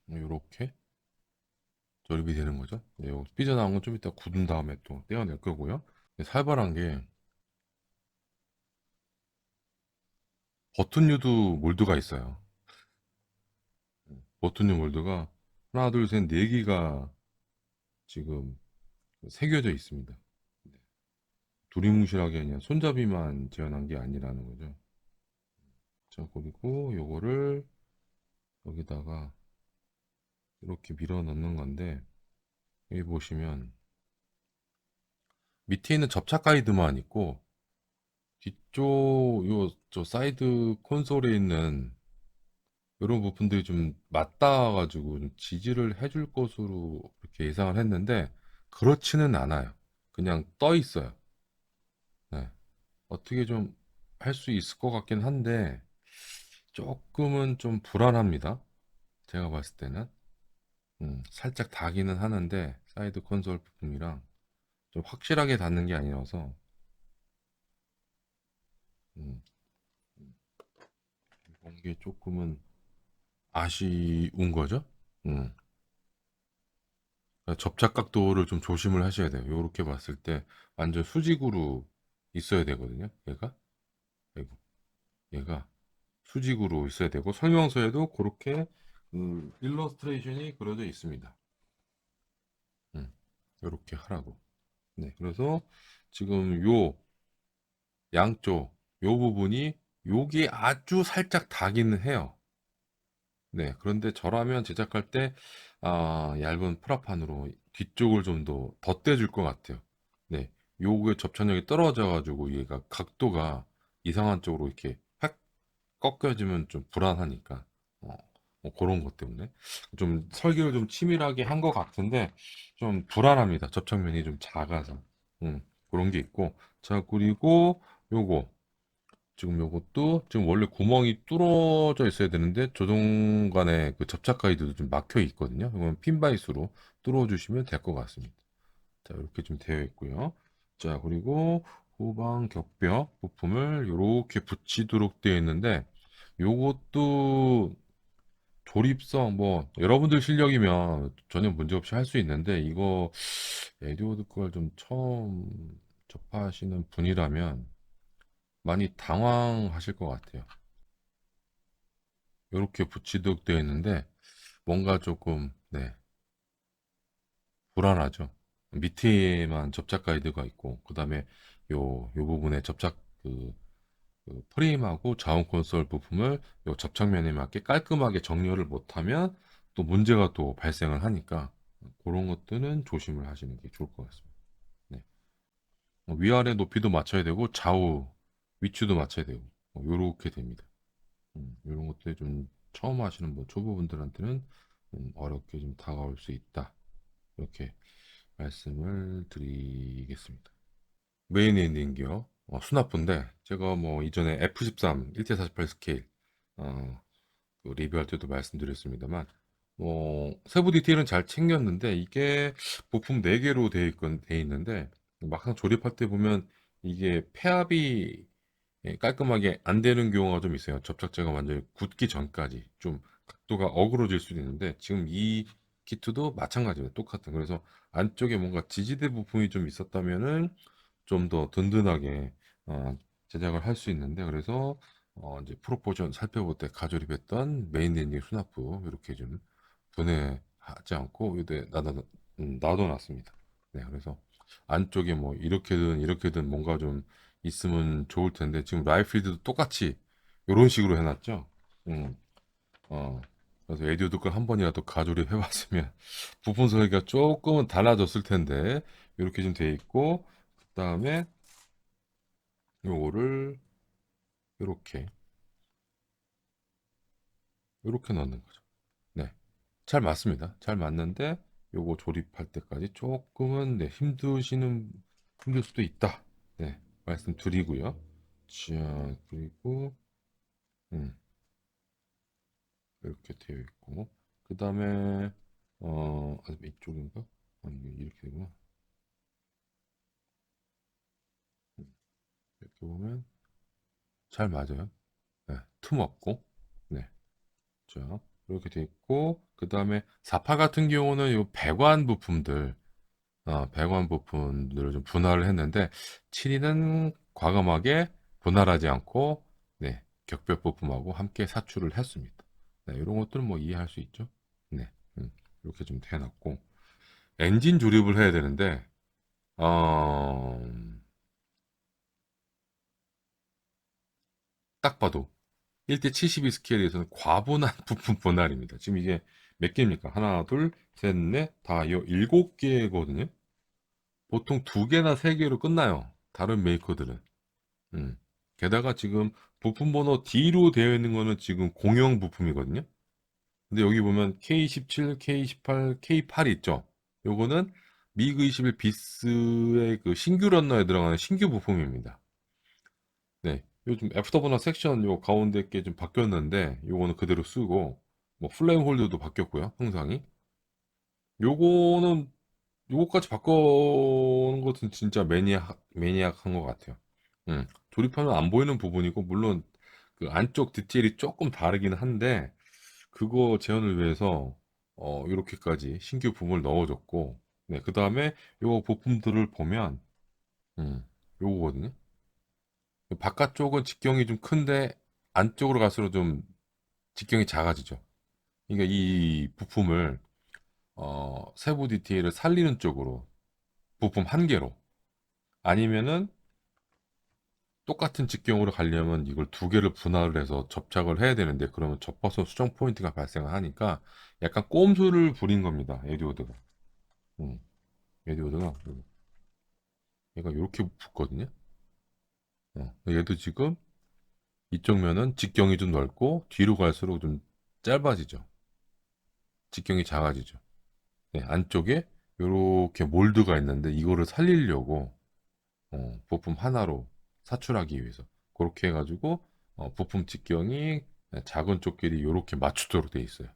이렇게 조립이 되는 거죠. 네, 요 삐져나온 건 좀 이따 굳은 다음에 또 떼어낼 거고요. 살벌한 게 버튼류도 몰드가 있어요. 버튼류 몰드가 하나, 둘, 셋, 네 개가 지금 새겨져 있습니다. 네. 두리뭉실하게 그냥 손잡이만 재현한 게 아니라는 거죠. 자, 그리고 요거를 여기다가 이렇게 밀어 넣는 건데 여기 보시면 밑에 있는 접착 가이드만 있고 뒤쪽 요 저 사이드 콘솔에 있는 이런 부분들이 좀 맞닿아 가지고 좀 지지를 해줄 것으로 이렇게 예상을 했는데 그렇지는 않아요. 그냥 떠 있어요. 네. 어떻게 좀 할 수 있을 것 같긴 한데 조금은 좀 불안합니다. 제가 봤을 때는 살짝 닿기는 하는데 사이드 콘솔 부품이랑 좀 확실하게 닿는 게 아니라서 음, 이런 게 조금은 아쉬운 거죠. 음. 접착 각도를 좀 조심을 하셔야 돼요. 요렇게 봤을 때 완전 수직으로 있어야 되거든요. 아이고, 얘가 수직으로 있어야 되고 설명서에도 그렇게 일러스트레이션이 그려져 있습니다. 음, 요렇게 하라고. 네, 그래서 지금 요 양쪽 요 부분이 요게 아주 살짝 다기는 해요. 네, 그런데 저라면 제작할 때 얇은 프라판으로 뒤쪽을 좀 더 덧대줄 것 같아요. 네, 요게 접착력이 떨어져가지고 얘가 각도가 이상한 쪽으로 이렇게 확 꺾여지면 좀 불안하니까 어, 뭐 그런 것 때문에 좀 설계를 좀 치밀하게 한 것 같은데 좀 불안합니다. 접착면이 좀 작아서 그런 게 있고 자 그리고 요거 지금 요것도 지금 원래 구멍이 뚫어져 있어야 되는데 조종간에 그 접착 가이드도 좀 막혀 있거든요. 이건 핀바이스로 뚫어 주시면 될 것 같습니다. 자 이렇게 좀 되어 있고요. 자 그리고 후방 격벽 부품을 이렇게 붙이도록 되어 있는데 요것도 조립성 뭐 여러분들 실력이면 전혀 문제 없이 할 수 있는데 이거 에듀워드 걸 좀 처음 접하시는 분이라면 많이 당황하실 것 같아요. 이렇게 붙이도록 되어 있는데 뭔가 조금 네 불안하죠. 밑에만 접착 가이드가 있고 그다음에 요 부분에 접착 그 프레임하고 자원 콘솔 부품을 요 접착면에 맞게 깔끔하게 정렬을 못하면 또 문제가 또 발생을 하니까 그런 것들은 조심을 하시는 게 좋을 것 같습니다. 네. 위아래 높이도 맞춰야 되고 좌우 위치도 맞춰야 되고 요렇게 됩니다. 이런 것들이 좀 처음 하시는 뭐 초보분들한테는 어렵게 좀 다가올 수 있다. 이렇게 말씀을 드리겠습니다. 메인 엔딩기요. 수납부인데 제가 뭐 이전에 F13 1대48 스케일 그 리뷰할 때도 말씀드렸습니다만 세부 디테일은 잘 챙겼는데 이게 부품 4개로 돼 있는데 막상 조립할 때 보면 이게 폐합이 깔끔하게 안 되는 경우가 좀 있어요. 접착제가 완전히 굳기 전까지 좀 각도가 어그러질 수도 있는데 지금 이 키트도 마찬가지예요. 똑같은. 그래서 안쪽에 뭔가 지지대 부품이 좀 있었다면은 좀 더 든든하게 제작을 할 수 있는데 그래서 이제 프로포션 살펴볼 때 가조립했던 메인 랜딩 수납부 이렇게 좀 분해하지 않고 이때 놔둬놨습니다. 네, 그래서 안쪽에 뭐 이렇게든 뭔가 좀 있으면 좋을 텐데 지금 라이프리드도 똑같이 이런 식으로 해놨죠. 음, 어, 그래서 에디오드 걸 한 번이라도 가조립 해봤으면 부품 설계가 조금은 달라졌을 텐데 이렇게 좀 돼 있고 그다음에 요거를 요렇게 요렇게 넣는 거죠. 네, 잘 맞습니다. 잘 맞는데 요거 조립할 때까지 조금은 네, 힘들 수도 있다. 네, 말씀드리고요. 자, 그리고 음, 이렇게 되어 있고 그 다음에 이쪽인가? 아니 이게 이렇게 되구나. 이렇게 보면 잘 맞아요. 네, 틈 없고 네, 자 이렇게 되어 있고 그 다음에 48 같은 경우는 요 배관 부품들 배관 부품들을 좀 분할을 했는데 7위는 과감하게 분할하지 않고 네, 격벽 부품하고 함께 사출을 했습니다. 네, 이런 것들은 뭐 이해할 수 있죠. 네, 이렇게 좀 해놨고 엔진 조립을 해야 되는데 어, 딱 봐도 1대 72 스케일에서는 과분한 부품 분할입니다. 지금 이게 몇 개입니까? 하나, 둘, 셋, 넷, 다, 7개거든요. 보통 2개나 3개로 끝나요. 다른 메이커들은. 음. 게다가 지금 부품 번호 D로 되어 있는 거는 지금 공용 부품이거든요. 근데 여기 보면 K17, K18, K8 있죠. 요거는 미그 21 비스의 그 신규 런너에 들어가는 신규 부품입니다. 네. 요즘 애프터버너 섹션 요 가운데 게 좀 바뀌었는데 요거는 그대로 쓰고 뭐 플레임 홀더도 바뀌었고요. 형상이. 요거는 요거까지 바꾸는 것은 진짜 매니악한 것 같아요. 조립하면 안 보이는 부분이고 물론 그 안쪽 디테일이 조금 다르긴 한데 그거 재현을 위해서 이렇게까지 신규 부품을 넣어줬고, 네, 그 다음에 요 부품들을 보면, 음, 요거거든요. 바깥쪽은 직경이 좀 큰데 안쪽으로 갈수록 좀 직경이 작아지죠. 그러니까 이 부품을 세부 디테일을 살리는 쪽으로 부품 한 개로, 아니면은 똑같은 직경으로 가려면 이걸 두 개를 분할을 해서 접착을 해야 되는데, 그러면 접어서 수정 포인트가 발생을 하니까 약간 꼼수를 부린 겁니다. 에듀워드가. 음, 에듀워드가 얘가 이렇게 붙거든요. 얘도 지금 이쪽 면은 직경이 좀 넓고 뒤로 갈수록 좀 짧아지죠. 직경이 작아지죠. 네, 안쪽에 이렇게 몰드가 있는데 이거를 살리려고 부품 하나로 사출하기 위해서 그렇게 해가지고 부품 직경이 작은 쪽끼리 이렇게 맞추도록 돼 있어요.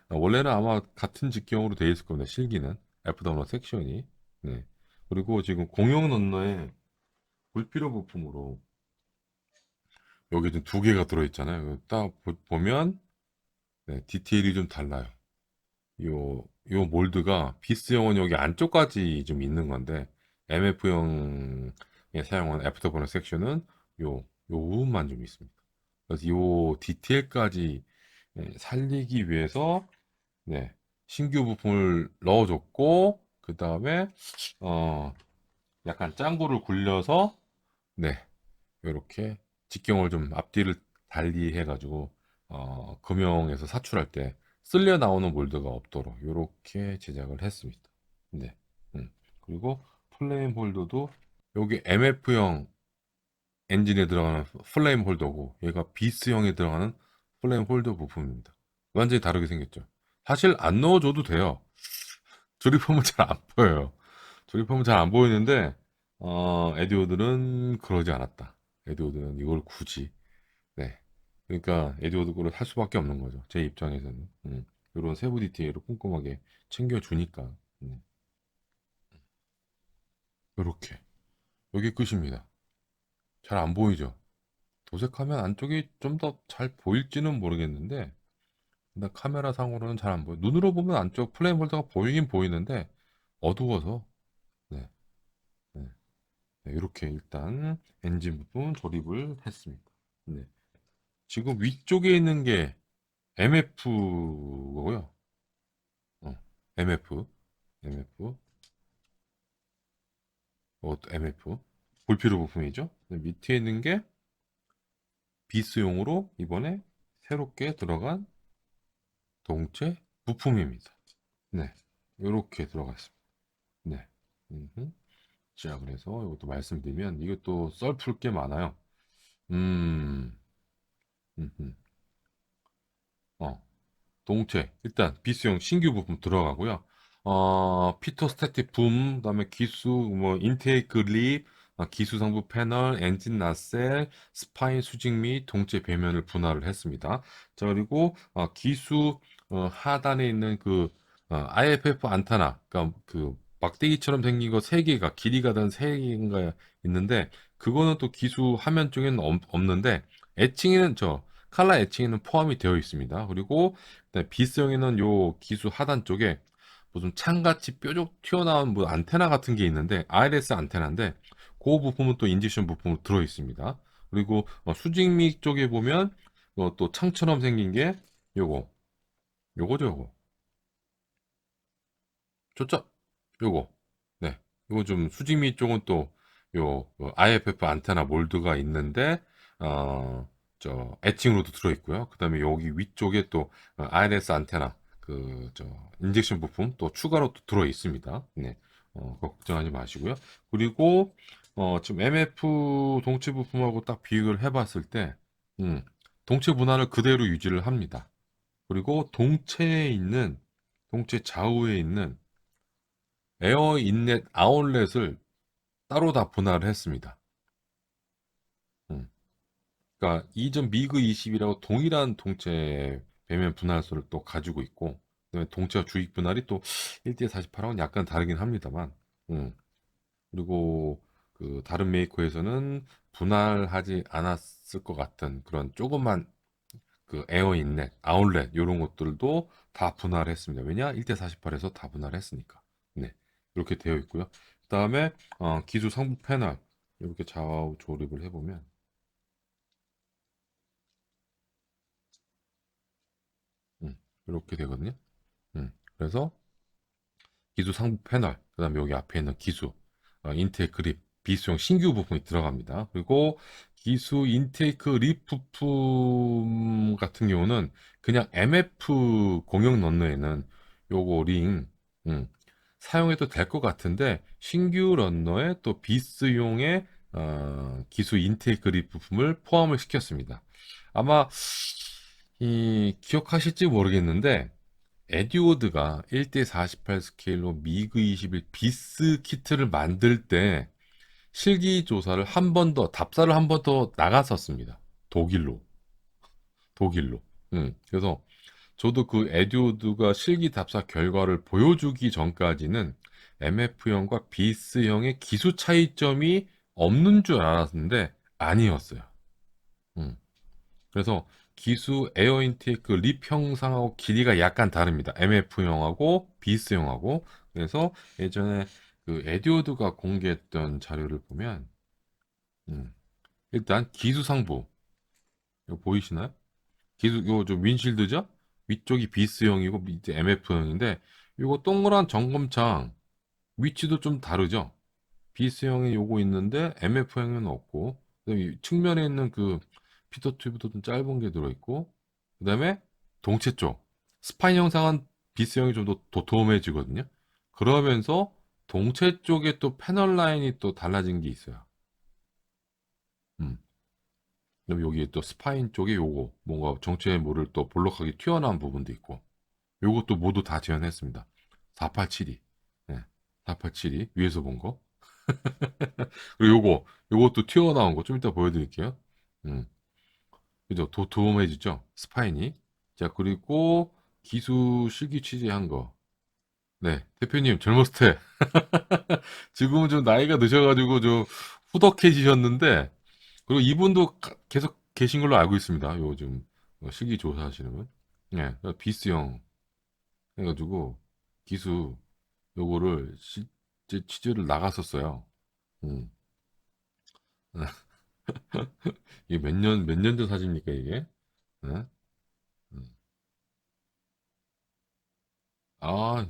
원래는 아마 같은 직경으로 돼 있을 겁니다. 실기는 F다운로 섹션이. 네. 그리고 지금 공용 런너에 불필요 부품으로 여기 좀 두 개가 들어있잖아요. 딱 보면 네, 디테일이 좀 달라요. 요 몰드가 비스형은 여기 안쪽까지 좀 있는 건데 MF형에 사용하는 애프터버너 섹션은 요 부분만 좀 있습니다. 그래서 요 디테일까지 살리기 위해서 네, 신규 부품을 넣어줬고 그 다음에 어 약간 짱구를 굴려서 네 이렇게 직경을 좀 앞뒤를 달리 해가지고 금형에서 사출할 때 쓸려 나오는 몰드가 없도록 이렇게 제작을 했습니다. 네. 그리고 플레임 홀더도 여기 MF형 엔진에 들어가는 플레임 홀더고 얘가 비스형에 들어가는 플레임 홀더 부품입니다. 완전히 다르게 생겼죠. 사실 안 넣어줘도 돼요. 조립하면 잘 안 보여요. 조립하면 잘 안 보이는데 에디오들은 그러지 않았다. 에디오들은 이걸 굳이 네. 그러니까 에드워드 거를 할 수밖에 없는 거죠. 제 입장에서는. 이런 세부 디테일을 꼼꼼하게 챙겨주니까. 이렇게. 여기 끝입니다. 잘 안 보이죠? 도색하면 안쪽이 좀 더 잘 보일지는 모르겠는데, 일단 카메라 상으로는 잘 안 보여. 눈으로 보면 안쪽 플레임 홀더가 보이긴 보이는데, 어두워서, 네, 네, 네, 이렇게 일단 엔진 부분 조립을 했습니다. 네. 지금 위쪽에 있는 게 MF고요. MF. MF. MF. 볼피로 부품이죠. 밑에 있는 게 비스용으로 이번에 새롭게 들어간 동체 부품입니다. 네. 이렇게 들어가 있습니다. 네. 음흠. 자, 그래서 이것도 말씀드리면 이것도 썰 풀 게 많아요. 음, 음흠. 어, 동체 일단 비스용 신규 부품 들어가고요. 피토스태틱 붐, 그다음에 기수 뭐 인테이크 립, 기수 상부 패널, 엔진 나셀, 스파인 수직 및 동체 배면을 분할을 했습니다. 자, 그리고 기수 하단에 있는 그 IFF 안테나, 그러니까 그 막대기처럼 생긴 거 세 개가 길이가 단 세 개인가 있는데 그거는 또 기수 화면 쪽에는 없는데 애칭에는 칼라 애칭에는 포함이 되어 있습니다. 그리고 네, B성에는 요 기수 하단 쪽에 무슨 창같이 뾰족 튀어나온 뭐 안테나 같은 게 있는데 IRS 안테나인데 그 부품은 또 인젝션 부품으로 들어 있습니다. 그리고 수직미 쪽에 보면 또 창처럼 생긴 게 요거 요거죠 요거 좋죠? 요거. 네. 요거 좀 수직미 쪽은 또 요 IFF 안테나 몰드가 있는데 애칭으로도 들어 있고요. 그다음에 여기 위쪽에 또 IRS 안테나 인젝션 부품 또 추가로 또 들어 있습니다. 네. 걱정하지 마시고요. 그리고 지금 MF 동체 부품하고 딱 비교를 해 봤을 때 동체 분할을 그대로 유지를 합니다. 그리고 동체 좌우에 있는 에어 인렛 아웃렛을 따로 다 분할을 했습니다. 음. 그러니까 이전 미그 20이라고 동일한 동체 배면 분할소를 또 가지고 있고, 그다음에 동체와 주익 분할이 또 1대 48하고는 약간 다르긴 합니다만, 그리고 그 다른 메이커에서는 분할하지 않았을 것 같은 그런 조그만 그 에어 인렛, 아웃렛 이런 것들도 다 분할을 했습니다. 왜냐? 1대48에서 다 분할을 했으니까. 네. 이렇게 되어 있고요. 그다음에 기수 상부 패널 이렇게 좌우 조립을 해보면 이렇게 되거든요. 그래서 기수 상부 패널, 그다음에 여기 앞에 있는 기수, 인테이크 립, 비수용 신규 부품이 들어갑니다. 그리고 기수 인테이크 립 부품 같은 경우는 그냥 MF 공용 런너에는 요거 링 음, 사용해도 될 것 같은데 신규 런너에 또 비스용의 기수 인테이크 립 부품을 포함을 시켰습니다. 아마 이 기억하실지 모르겠는데 에듀워드가 1대 48 스케일로 미그 21 비스 키트를 만들 때 실기 조사를 한 번 더, 답사를 한 번 더 나갔었습니다. 독일로. 독일로. 그래서 저도 그 에듀워드가 실기 답사 결과를 보여주기 전까지는 MF형과 비스형의 기수 차이점이 없는 줄 알았는데 아니었어요. 음. 그래서 기수 에어 인테이크 립 형상하고 길이가 약간 다릅니다. MF형하고 비스형하고. 그래서 예전에 그 에듀워드가 공개했던 자료를 보면 음, 일단 기수 상부 이거 보이시나요? 기수 이거 좀 윈실드죠? 위쪽이 비스형이고 밑에 MF형인데 이거 동그란 점검창 위치도 좀 다르죠? 비스형이 요거 있는데 MF형은 없고 그다음에 이 측면에 있는 그 피터 튜브도 좀 짧은 게 들어있고 그다음에 동체 쪽 스파인 형상은 비스형이 좀 더 도톰해지거든요. 그러면서 동체 쪽에 또 패널 라인이 또 달라진 게 있어요. 음. 그럼 여기에 또 스파인 쪽에 요거 뭔가 정체의 모를 또 볼록하게 튀어나온 부분도 있고 요것도 모두 다 재현했습니다. 4872. 네. 4872 위에서 본 거. 그리고 요것도 튀어나온 거 좀 이따 보여드릴게요. 음, 그죠? 도톰해지죠? 스파인이. 자, 그리고 기수 실기 취재한 거. 네, 대표님 젊었을 때 지금은 좀 나이가 드셔가지고 좀 후덕해지셨는데 그리고 이분도 계속 계신 걸로 알고 있습니다. 요즘 실기 조사하시는 분. 네, 비스형 해가지고 기수 요거를 실제 취재를 나갔었어요. 음. 이게 몇 년 전 사진입니까, 이게? 네? 음. 아,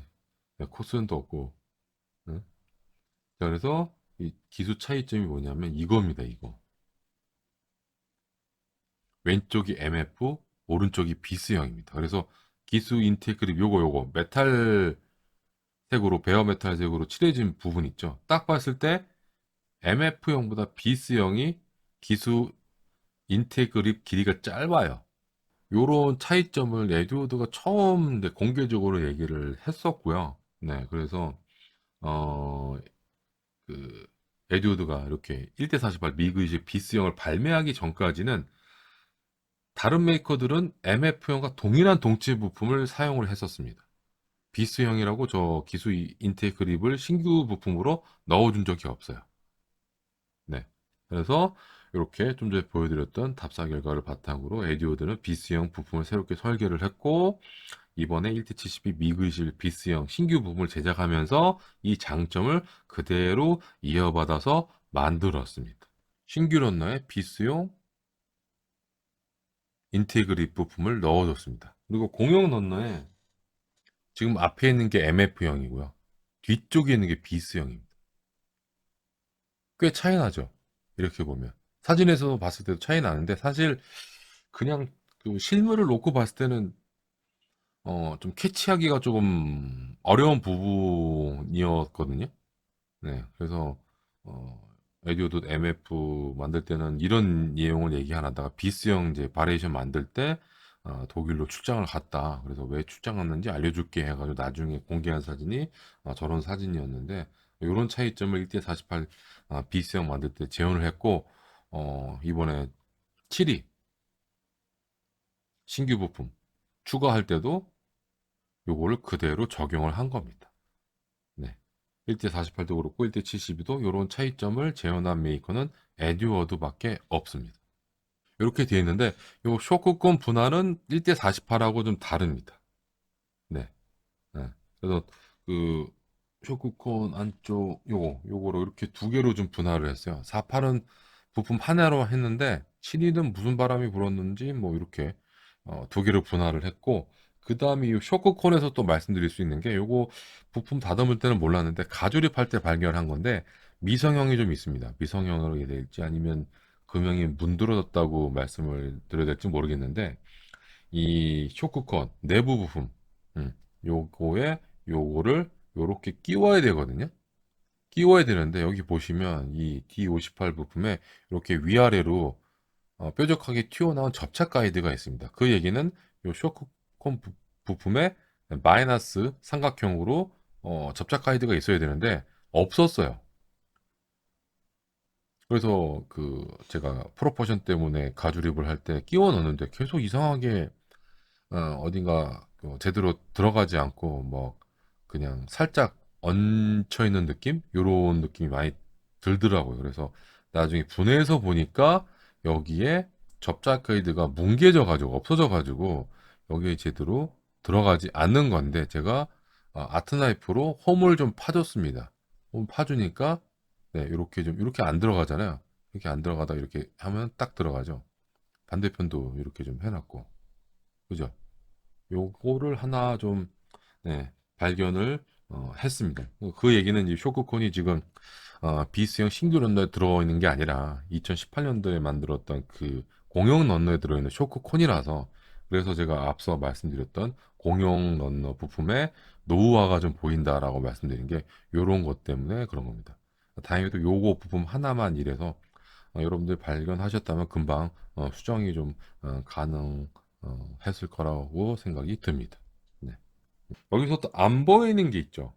네, 코스는 없고. 네? 자, 그래서 이 기수 차이점이 뭐냐면 이겁니다, 이거. 왼쪽이 MF, 오른쪽이 비스형입니다. 그래서 기수 인테이크 립 요거 메탈 색으로 베어 메탈 색으로 칠해진 부분 있죠. 딱 봤을 때 MF형보다 비스형이 기수 인테이크 립 길이가 짧아요. 요런 차이점을 에듀워드가 처음 이제 공개적으로 얘기를 했었고요. 네, 그래서 어, 그 에듀워드가 이렇게 1대48 미그 이제 비스형을 발매하기 전까지는 다른 메이커들은 MF형과 동일한 동체 부품을 사용을 했었습니다. 비스형이라고 저 기수 인테이크 립을 신규 부품으로 넣어준 적이 없어요. 네. 그래서 이렇게 좀 전에 보여드렸던 답사 결과를 바탕으로 에듀워드는 비스형 부품을 새롭게 설계를 했고 이번에 1대72 미그실 비스형 신규 부품을 제작하면서 이 장점을 그대로 이어받아서 만들었습니다. 신규 런너에 비스용 인테그립 부품을 넣어줬습니다. 그리고 공용 런너에 지금 앞에 있는 게 MF형이고요. 뒤쪽에 있는 게 비스형입니다. 꽤 차이 나죠? 이렇게 보면. 사진에서 봤을 때도 차이 나는데 사실 그냥 그 실물을 놓고 봤을 때는 좀 캐치하기가 조금 어려운 부분이었거든요. 네, 그래서 에듀오드 MF 만들 때는 이런 내용을 얘기 안 하다가 비스형 이제 바리에이션 만들 때 독일로 출장을 갔다. 그래서 왜 출장 갔는지 알려줄게 해가지고 나중에 공개한 사진이 저런 사진이었는데 이런 차이점을 1대48 비스형 만들 때 재현을 했고 이번에 7위 신규 부품 추가할 때도 요거를 그대로 적용을 한 겁니다. 네. 1대 48도 그렇고 1대 72도 이런 차이점을 재현한 메이커는 에듀워드밖에 없습니다. 이렇게 되어 있는데 요 쇼크콘 분할은 1대 48하고 좀 다릅니다. 네. 네. 그래서 그 쇼크콘 안쪽 요거로 이렇게 두 개로 좀 분할을 했어요. 48은 부품 하나로 했는데 7위는 무슨 바람이 불었는지 뭐 이렇게 두 개로 분할을 했고 그 다음에 이 쇼크콘에서 또 말씀드릴 수 있는 게 요거 부품 다듬을 때는 몰랐는데 가조립할 때 발견한 건데 미성형이 좀 있습니다. 미성형으로 해야 될지 아니면 금형이 문드러졌다고 말씀을 드려야 될지 모르겠는데 이 쇼크콘 내부 부품 요거에 요거를 요렇게 끼워야 되거든요. 끼워야 되는데 여기 보시면 이 D58 부품에 이렇게 위아래로 뾰족하게 튀어나온 접착 가이드가 있습니다. 그 얘기는 요 쇼크콘 부품에 마이너스 삼각형으로 접착 가이드가 있어야 되는데 없었어요. 그래서 그 제가 프로포션 때문에 가조립을 할 때 끼워 넣는데 계속 이상하게 어딘가 제대로 들어가지 않고 뭐 그냥 살짝 얹혀 있는 느낌? 요런 느낌이 많이 들더라고요. 그래서 나중에 분해해서 보니까 여기에 접착 가이드가 뭉개져 가지고 없어져 가지고 여기에 제대로 들어가지 않는 건데 제가 아트 나이프로 홈을 좀 파줬습니다. 홈 파주니까 네, 이렇게 좀 이렇게 안 들어가잖아요. 이렇게 안 들어가다 이렇게 하면 딱 들어가죠. 반대편도 이렇게 좀 해놨고 그죠? 요거를 하나 좀 네, 발견을 했습니다. 그 얘기는 이제 쇼크콘이 지금 비스형 신규 런너에 들어있는 게 아니라 2018년도에 만들었던 그 공용 런너에 들어있는 쇼크콘이라서 그래서 제가 앞서 말씀드렸던 공용 런너 부품에 노후화가 좀 보인다라고 말씀드린 게 요런 것 때문에 그런 겁니다. 다행히도 요거 부품 하나만 이래서 여러분들 발견하셨다면 금방 수정이 좀 가능했을 거라고 생각이 듭니다. 네. 여기서 또 안 보이는 게 있죠.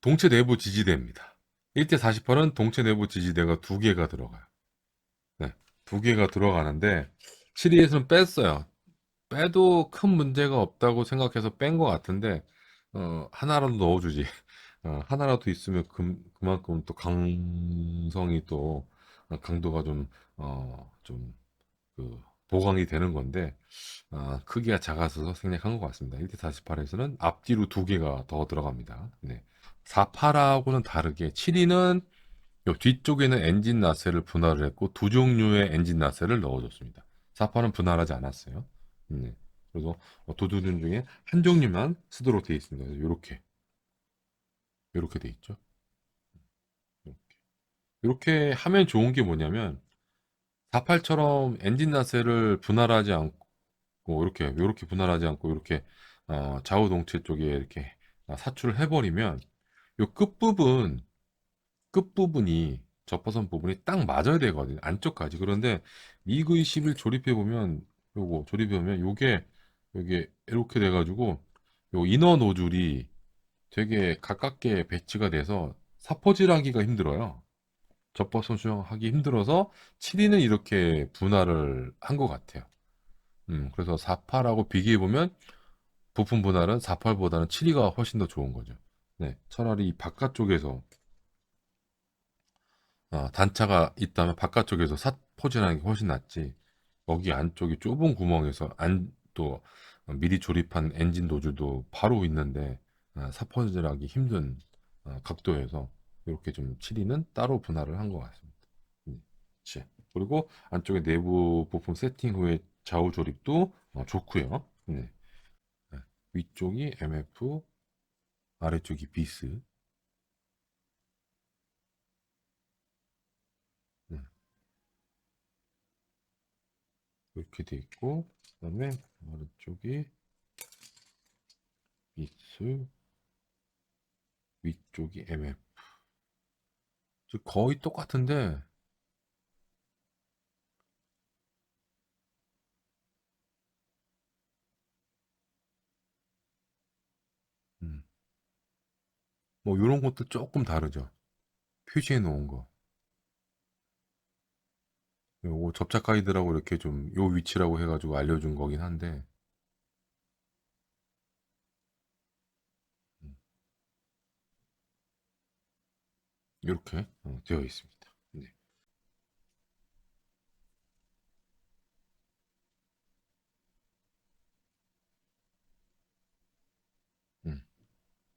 동체 내부 지지대입니다. 1대 48은 동체 내부 지지대가 두 개가 들어가요. 네. 두 개가 들어가는데 7위에서는 뺐어요. 빼도 큰 문제가 없다고 생각해서 뺀 것 같은데 하나라도 넣어주지. 하나라도 있으면 그만큼 또 강성이 또 강도가 좀 그 보강이 되는 건데 크기가 작아서 생략한 것 같습니다. 1대 48에서는 앞뒤로 두 개가 더 들어갑니다. 네. 48하고는 다르게 7위는 요 뒤쪽에는 엔진 나셀을 분할을 했고 두 종류의 엔진 나셀을 넣어줬습니다. 48은 분할하지 않았어요. 네. 그래서 두 종류 중에 한 종류만 쓰도록 되어 있습니다. 이렇게 돼 있죠. 이렇게 하면 좋은 게 뭐냐면 48처럼 엔진 나셀을 분할하지 않고 이렇게 분할하지 않고 이렇게 좌우 동체 쪽에 이렇게 사출을 해버리면 요 끝부분이 접화선 부분이 딱 맞아야 되거든요. 안쪽까지. 그런데 미그 21 조립해 보면 요거 조립해 보면 요게 이렇게 돼가지고 요 이너 노즐이 되게 가깝게 배치가 돼서 사포질하기가 힘들어요. 접화선 수정하기 힘들어서 7위는 이렇게 분할을 한 것 같아요. 그래서 48하고 비교해 보면 부품 분할은 48보다는 7위가 훨씬 더 좋은 거죠. 네, 차라리 이 바깥쪽에서 단차가 있다면 바깥쪽에서 포진하는 게 훨씬 낫지. 여기 안쪽이 좁은 구멍에서 또 미리 조립한 엔진 노즐도 바로 있는데 사포질하기 힘든 각도에서 이렇게 좀 7위는 따로 분할을 한 것 같습니다. 그치. 그리고 안쪽에 내부 부품 세팅 후에 좌우 조립도 좋고요. 네. 네. 위쪽이 MF, 아래쪽이 비스. 네. 이렇게 돼 있고, 그다음에 아래쪽이 비스, 위쪽이 MF. 거의 똑같은데, 음, 뭐 이런 것도 조금 다르죠. 표시해 놓은 거. 요거 접착 가이드라고 이렇게 좀 요 위치라고 해가지고 알려준 거긴 한데, 음, 이렇게 되어 있습니다. 네.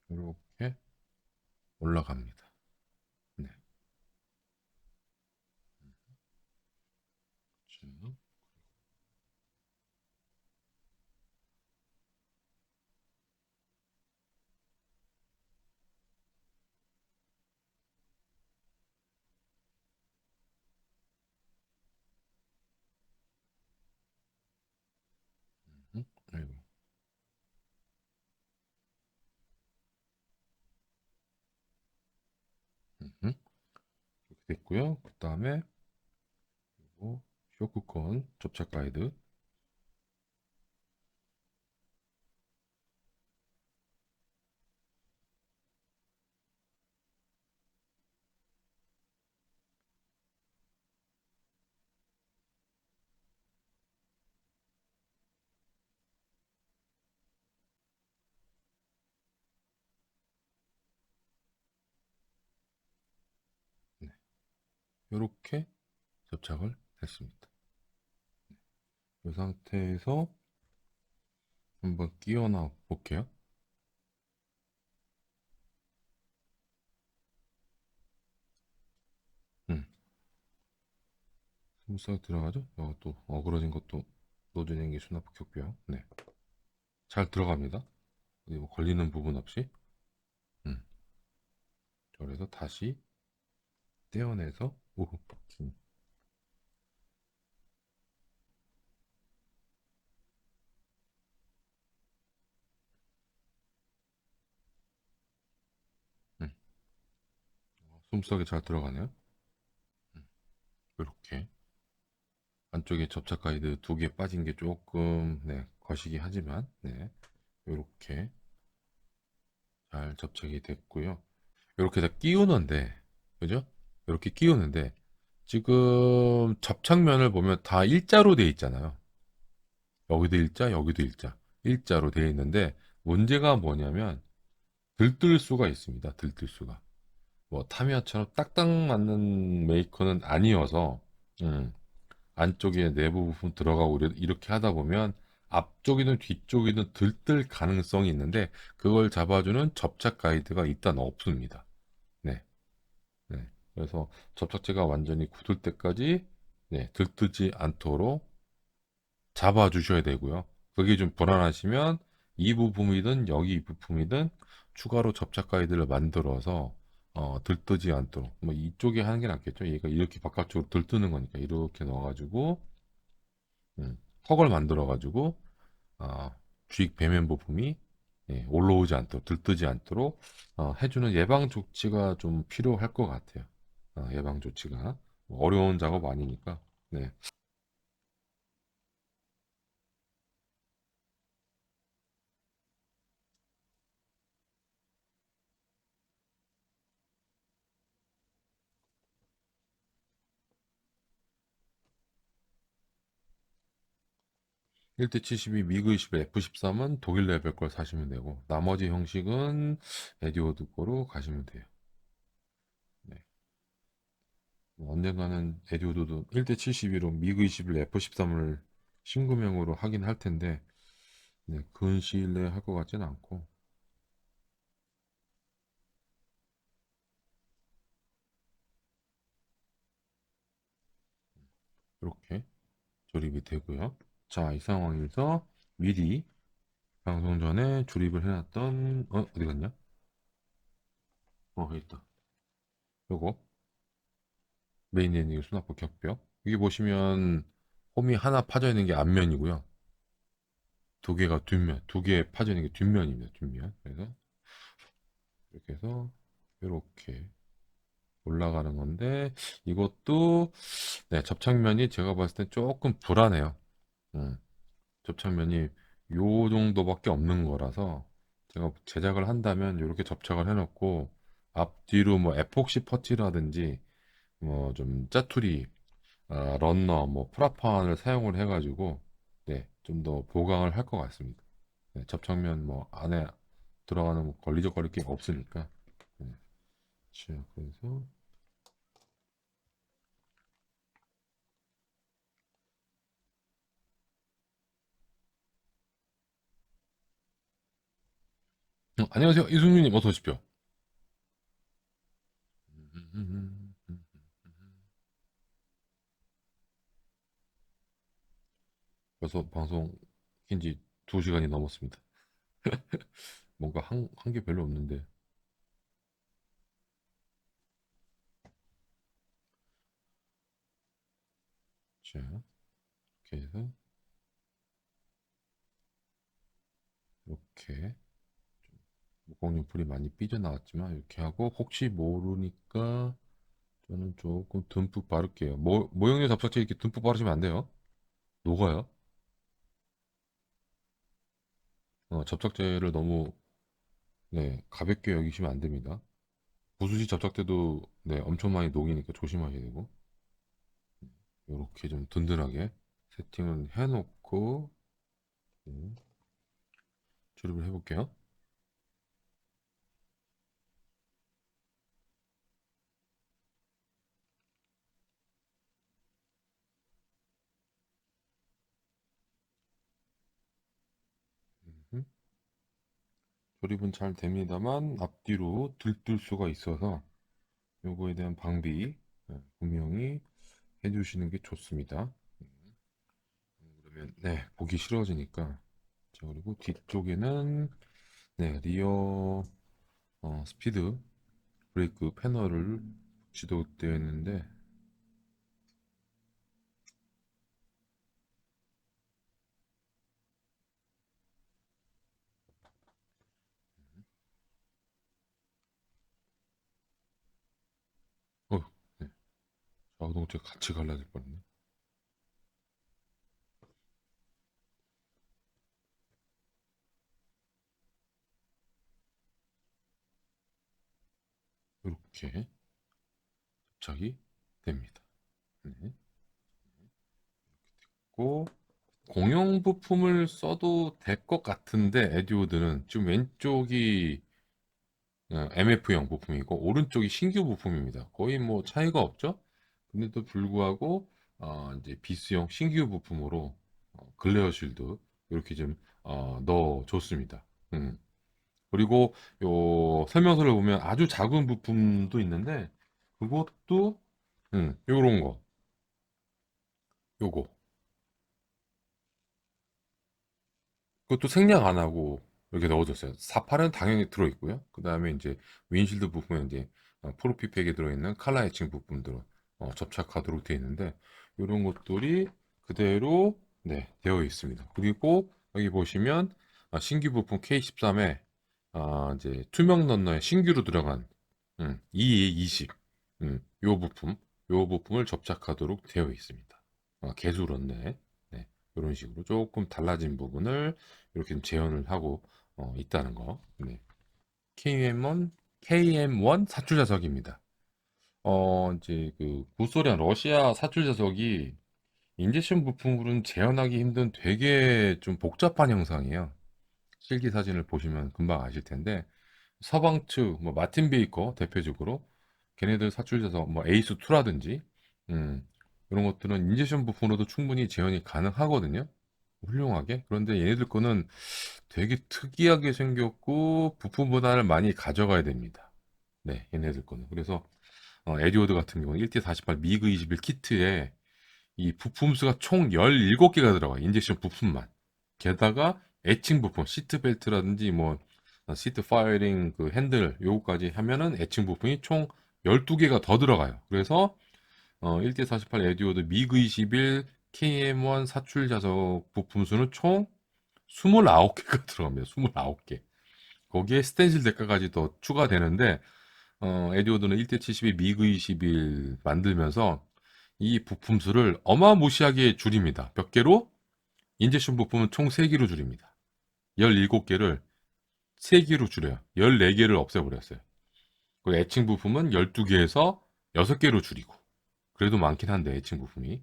이렇게 올라갑니다. 네. 쭉. 아이고. 이렇게 됐고요. 그 다음에 쇼크콘 접착 가이드. 네. 이렇게 접착을 했습니다. 이 상태에서 한번 끼워 놔 볼게요. 음, 스무스하게 들어가죠? 또 어그러진 것도 노즐 게 수납 겹고요. 네, 잘 들어갑니다. 어디 뭐 걸리는 부분 없이. 음, 그래서 다시 떼어내서 우후. 음, 음. 스무스하게 잘 들어가네요. 음, 이렇게 안쪽에 접착 가이드 두 개 빠진 게 조금 거시기 하지만 이렇게 잘 접착이 됐고요. 이렇게 다 끼우는데, 그죠? 이렇게 끼우는데 지금 접착면을 보면 다 일자로 돼 있잖아요. 여기도 일자, 여기도 일자. 일자로 돼 있는데 문제가 뭐냐면 들뜰 수가 있습니다. 들뜰 수가. 뭐 타미야처럼 딱딱 맞는 메이커는 아니어서 음, 안쪽에 내부 부분 들어가고 이렇게 하다 보면 앞쪽이든 뒤쪽이든 들뜰 가능성이 있는데 그걸 잡아주는 접착 가이드가 일단 없습니다. 네. 네. 그래서 접착제가 완전히 굳을 때까지 들뜨지 않도록 잡아주셔야 되고요. 그게 좀 불안하시면 이 부품이든 여기 이 부품이든 추가로 접착 가이드를 만들어서 들뜨지 않도록 뭐 이쪽에 하는 게 낫겠죠. 얘가 이렇게 바깥쪽으로 들뜨는 거니까 이렇게 넣어가지고 턱을 만들어가지고 어, 주익 배면 부품이 올라오지 않도록 들뜨지 않도록 해주는 예방 조치가 좀 필요할 것 같아요. 예방 조치가 뭐 어려운 작업 아니니까. 네. 1대 72 미그 21 F13은 독일 레벨 걸 사시면 되고 나머지 형식은 에디오드 거로 가시면 돼요. 네. 뭐 언젠가는 에디오드도 1대 72로 미그 21 F13을 신규명으로 하긴 할 텐데 근 시일 내에 할 것 같지는 않고 이렇게 조립이 되고요. 자, 이 상황에서 미리 방송 전에 조립을 해놨던 어디 갔냐? 여기 있다. 요거 메인 엔딩 수납부 격벽. 여기 보시면 홈이 하나 파져 있는 게 앞면이고요. 두 개가 뒷면, 두 개 파져 있는 게 뒷면입니다. 뒷면. 그래서 이렇게 해서 이렇게 올라가는 건데 이것도 접착면이 제가 봤을 때 조금 불안해요. 음, 접착면이 요 정도밖에 없는 거라서 제가 제작을 한다면 이렇게 접착을 해놓고 앞뒤로 뭐 에폭시 퍼티라든지 뭐 좀 짜투리 런너 뭐 프라판을 사용을 해가지고 좀 더 보강을 할 것 같습니다. 접착면 뭐 안에 들어가는 뭐 걸리적거릴 게 없으니까. 네. 자, 그래서 안녕하세요. 이승민님, 어서 오십시오. 벌써 방송 킨지 2시간이 넘었습니다. 뭔가 한 게 별로 없는데. 자, 이렇게 해서, 이렇게. 목공용 풀이 많이 삐져나왔지만, 이렇게 하고, 혹시 모르니까, 저는 조금 듬뿍 바를게요. 모형료 접착제 이렇게 듬뿍 바르시면 안 돼요. 녹아요. 접착제를 너무, 네, 가볍게 여기시면 안 됩니다. 부수시 접착제도, 네, 엄청 많이 녹이니까 조심하셔야 되고. 이렇게 좀 든든하게 세팅을 해놓고 네, 조립을 해볼게요. 음, 조립은 잘 됩니다만 앞뒤로 들뜰 수가 있어서 요거에 대한 방비 분명히 해주시는 게 좋습니다. 그러면 네 보기 싫어지니까 자 그리고 뒤쪽에는 네 리어 스피드 브레이크 패널을 지도되어 있는데 어, 네, 자동차 같이 갈라질 뻔했네. 이렇게 접착이 됩니다. 네. 고 공용 부품을 써도 될 것 같은데 에듀오드는 지금 왼쪽이 MF형 부품이고 오른쪽이 신규 부품입니다. 거의 뭐 차이가 없죠? 근데도 불구하고 이제 비스형 신규 부품으로 글레어 실드 이렇게 좀 넣어줬습니다. 그리고 요 설명서를 보면 아주 작은 부품도 있는데 그것도 요런 거 요거 그것도 생략 안 하고 이렇게 넣어줬어요. 사팔은 당연히 들어있고요. 그 다음에 이제 윈실드 부분에 이제 프로피팩에 들어있는 칼라 해칭 부품들 접착하도록 되어 있는데 이런 것들이 그대로 네, 되어 있습니다. 그리고 여기 보시면 신규 부품 K13에 이제 투명 런너에 신규로 들어간 EA20 요 부품을 접착하도록 되어 있습니다. 개수 런너에 네. 이런 식으로 조금 달라진 부분을 이렇게 좀 재현을 하고 있다는 거. 네. KM1 사출 자석입니다. 이제 그 구소련 러시아 사출 자석이 인젝션 부품으로는 재현하기 힘든 되게 좀 복잡한 형상이에요. 실기 사진을 보시면 금방 아실 텐데 서방 측, 뭐 마틴 베이커 대표적으로 걔네들 사출 자석 뭐 에이스2라든지 이런 것들은 인젝션 부품으로도 충분히 재현이 가능하거든요. 훌륭하게. 그런데 얘네들 거는 되게 특이하게 생겼고 부품 분할을 많이 가져가야 됩니다. 네, 얘네들 거는. 그래서 에디오드 같은 경우는 1T48 미그 21 키트에 이 부품 수가 총 17개가 들어가요. 인젝션 부품만. 게다가 애칭 부품, 시트 벨트라든지 뭐 시트 파이링 그 핸들 요거까지 하면은 애칭 부품이 총 12개가 더 들어가요. 그래서 1대48 에듀오드 미그 21 KM1 사출 자석 부품 수는 총 29개가 들어갑니다. 29개. 거기에 스텐실 대가까지 더 추가되는데 에듀오드는 1대72 미그 21 만들면서 이 부품 수를 어마무시하게 줄입니다. 몇 개로? 인젝션 부품은 총 3개로 줄입니다. 17개를 3개로 줄여요. 14개를 없애버렸어요. 그 애칭 부품은 12개에서 6개로 줄이고. 그래도 많긴 한데, 애칭 부품이.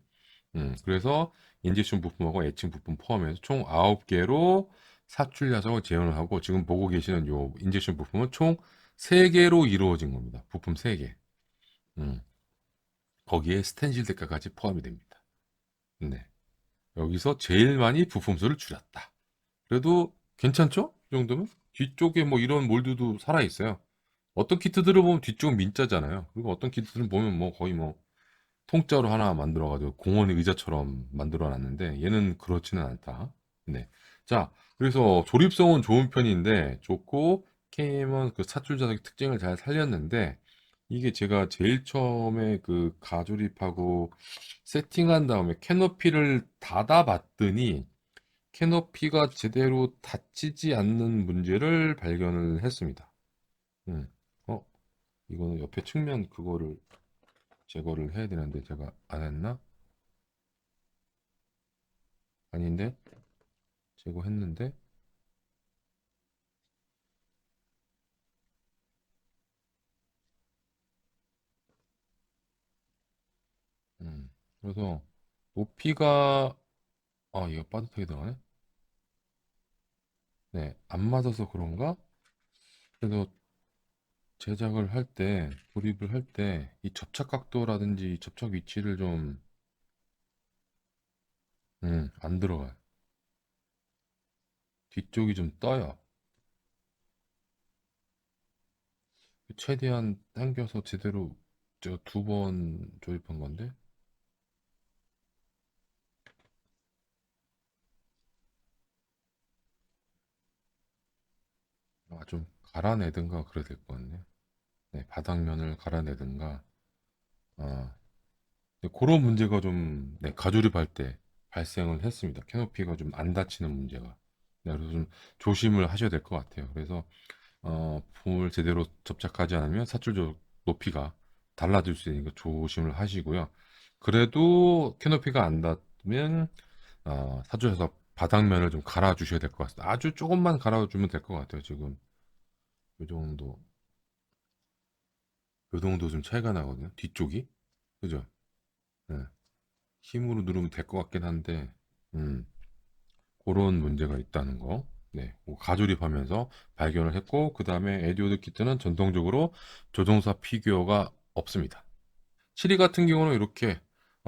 그래서 인젝션 부품하고 애칭 부품 포함해서 총 9개로 사출 야석을 재현을 하고 지금 보고 계시는 요 인젝션 부품은 총 3개로 이루어진 겁니다. 부품 3개. 음, 거기에 스텐실 대가까지 포함이 됩니다. 네. 여기서 제일 많이 부품 수를 줄였다. 그래도 괜찮죠? 이 정도면? 뒤쪽에 뭐 이런 몰드도 살아있어요. 어떤 키트들을 보면 뒤쪽은 민자잖아요. 그리고 어떤 키트들은 보면 뭐 거의 뭐 통짜로 하나 만들어가지고 공원 의자처럼 만들어 놨는데 얘는 그렇지는 않다. 네. 자, 그래서 조립성은 좋은 편인데 좋고 KM은 그 사출 자석의 특징을 잘 살렸는데 이게 제가 제일 처음에 그 가조립하고 세팅한 다음에 캐노피를 닫아 봤더니 캐노피가 제대로 닫히지 않는 문제를 발견을 했습니다. 음. 어, 이거는 옆에 측면 그거를 제거를 해야 되는데 제가 안 했나? 아닌데? 제거했는데? 음. 그래서 높이가 이거 빠듯하게 들어가네? 네, 안 맞아서 그런가? 그래서 제작을 할 때, 조립을 할 때 이 접착 각도라든지 접착 위치를 좀 안 들어가요. 뒤쪽이 좀 떠요. 최대한 당겨서 제대로 제가 두 번 조립한 건데 좀 갈아내든가 그래야 될 것 같네. 네, 바닥면을 갈아내든가 아, 네, 그런 문제가 좀 네, 가조립할 때 발생을 했습니다. 캐노피가 좀 안 닫히는 문제가. 네, 그래서 좀 조심을 하셔야 될 것 같아요. 그래서 부품을 제대로 접착하지 않으면 사출적 높이가 달라질 수 있으니까 조심을 하시고요. 그래도 캐노피가 안 닿으면 사주에서 바닥면을 좀 갈아주셔야 될 것 같습니다. 아주 조금만 갈아주면 될 것 같아요. 지금 이 정도, 이 정도 좀 차이가 나거든요. 뒤쪽이, 그죠? 네. 힘으로 누르면 될 것 같긴 한데, 음, 그런 문제가 있다는 거. 네, 뭐 가조립하면서 발견을 했고, 그 다음에 에듀오드 키트는 전통적으로 조종사 피규어가 없습니다. 7위 같은 경우는 이렇게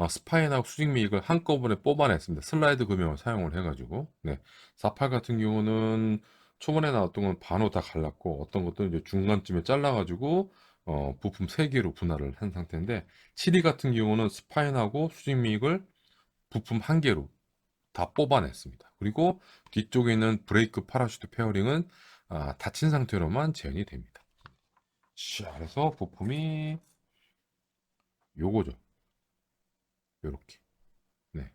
스파인하고 수직 미익을 한꺼번에 뽑아냈습니다. 슬라이드 금형을 사용을 해가지고. 네. 48 같은 경우는 초반에 나왔던 건 반으로 다 갈랐고 어떤 것들은 이제 중간쯤에 잘라가지고 부품 3개로 분할을 한 상태인데 7위 같은 경우는 스파인하고 수직 미익을 부품 1개로 다 뽑아냈습니다. 그리고 뒤쪽에 있는 브레이크 파라슈트 페어링은 닫힌 상태로만 재현이 됩니다. 자, 그래서 부품이 요거죠. 요렇게. 네.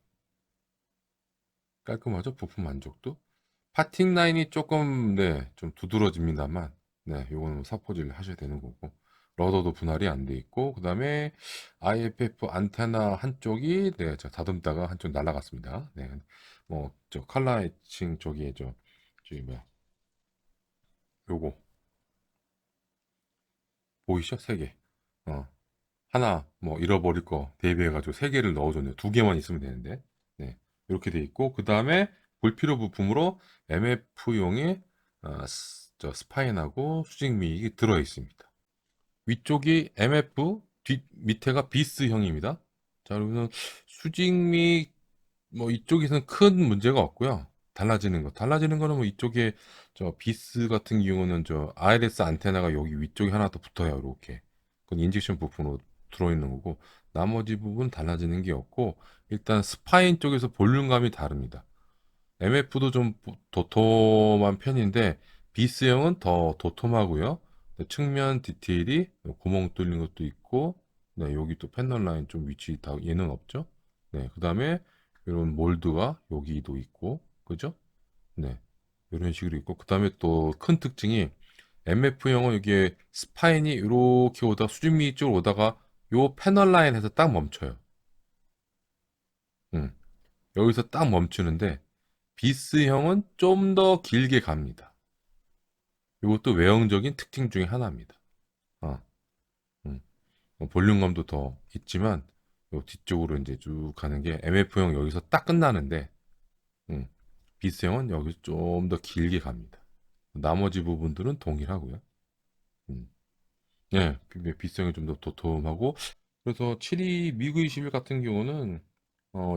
깔끔하죠? 부품 만족도. 파팅 라인이 조금, 네, 좀 두드러집니다만, 네, 요거는 뭐 사포질 하셔야 되는 거고. 러더도 분할이 안 돼 있고, 그 다음에 IFF 안테나 한쪽이, 네, 저 다듬다가 한쪽 날아갔습니다. 네, 뭐, 저 칼라 애칭 쪽에 저기 뭐야, 요거, 보이시죠? 세 개. 어, 하나, 뭐, 잃어버릴 거 대비해가지고 세 개를 넣어줬네요. 두 개만 있으면 되는데. 네, 이렇게 돼 있고, 그 다음에 불필요 부품으로 MF용의 저 스파인하고 수직 미익이 들어 있습니다. 위쪽이 MF, 뒤 밑에가 비스형입니다. 자, 그러면 수직미 뭐 이쪽에서는 큰 문제가 없고요. 달라지는 거는 뭐 이쪽에 저 비스 같은 경우는 저 IRS 안테나가 여기 위쪽에 하나 더 붙어요. 이렇게. 그건 인젝션 부품으로 들어있는 거고 나머지 부분 달라지는 게 없고 일단 스파인 쪽에서 볼륨감이 다릅니다. MF도 좀 도톰한 편인데 비스형은 더 도톰하고요. 네, 측면 디테일이 구멍 뚫린 것도 있고, 네, 여기 또 패널 라인 좀 위치 다 얘는 없죠. 네, 그다음에 이런 몰드가 여기도 있고, 그죠? 네, 이런 식으로 있고, 그다음에 또 큰 특징이 MF형은 이게 스파인이 이렇게 오다 수직미 쪽으로 오다가 요 패널 라인에서 딱 멈춰요. 음, 여기서 딱 멈추는데 비스형은 좀 더 길게 갑니다. 이것도 외형적인 특징 중에 하나입니다. 어, 음. 볼륨감도 더 있지만 요 뒤쪽으로 이제 쭉 가는 게 MF형 여기서 딱 끝나는데 음, 비스형은 여기 좀 더 길게 갑니다. 나머지 부분들은 동일하고요. 음. 네, 비스형이 좀 더 도톰하고 그래서 7위 미그 21 같은 경우는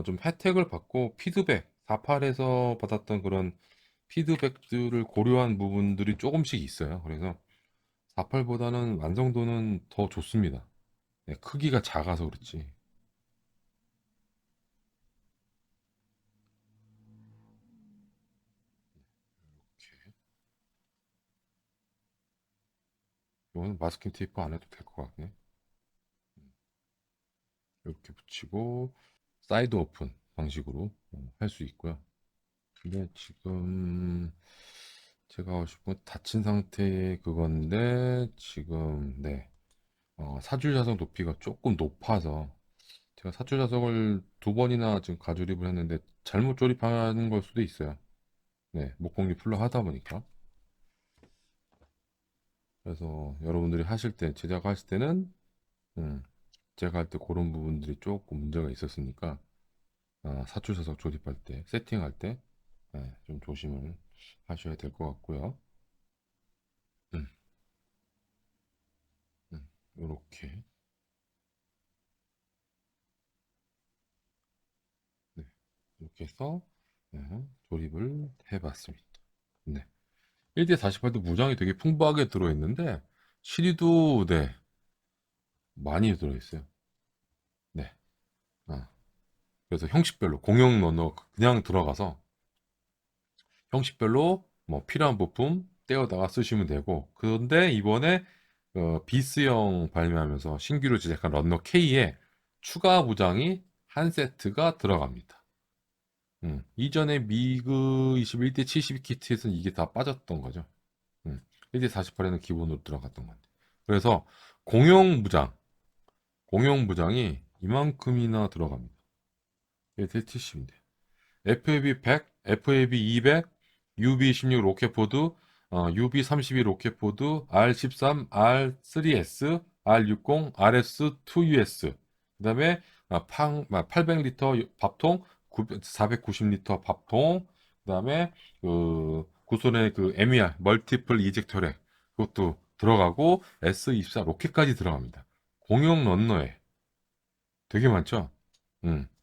좀 혜택을 받고 피드백 48에서 받았던 그런 피드백들을 고려한 부분들이 조금씩 있어요. 그래서 48보다는 완성도는 더 좋습니다. 네, 크기가 작아서 그렇지. 이렇게. 이거는 마스킹 테이프 안 해도 될 것 같네. 이렇게 붙이고 사이드 오픈 방식으로 할 수 있고요. 근데 지금 제가 하고 싶은 건 닫힌 상태의 그건데 지금 네 사줄 자석 높이가 조금 높아서 제가 사줄 자석을 두 번이나 지금 가조립을 했는데 잘못 조립하는 걸 수도 있어요. 네, 목공이 풀로 하다 보니까. 그래서 여러분들이 하실 때 제작하실 때는 음, 제가 할 때 그런 부분들이 조금 문제가 있었으니까 사출 자석 조립할 때 세팅할 때 좀 조심을 하셔야 될 것 같고요. 음, 이렇게 네, 이렇게 해서 네, 조립을 해봤습니다. 네. 1대 48도 무장이 되게 풍부하게 들어있는데 실이도 네 많이 들어있어요. 네. 아, 그래서 형식별로 공용 러너 그냥 들어가서 형식별로 뭐 필요한 부품 떼어다가 쓰시면 되고 그런데 이번에 비스형 발매하면서 신규로 제작한 러너 K에 추가 무장이 한 세트가 들어갑니다. 이전에 미그 21대 72 키트에서는 이게 다 빠졌던 거죠. 1대 48에는 기본으로 들어갔던 건데. 그래서 공용 무장, 공용 무장이 이만큼이나 들어갑니다. 이게 70인데. FAB 100, FAB 200, UB16 로켓포드, UB32 로켓포드, R13, R3S, R60, RS2US. 그다음에 800리터 밥통, 490리터 밥통. 그다음에 그 구손의 그 MER 멀티플 이젝터랙 그것도 들어가고 S24 로켓까지 들어갑니다. 공용 런너에 되게 많죠?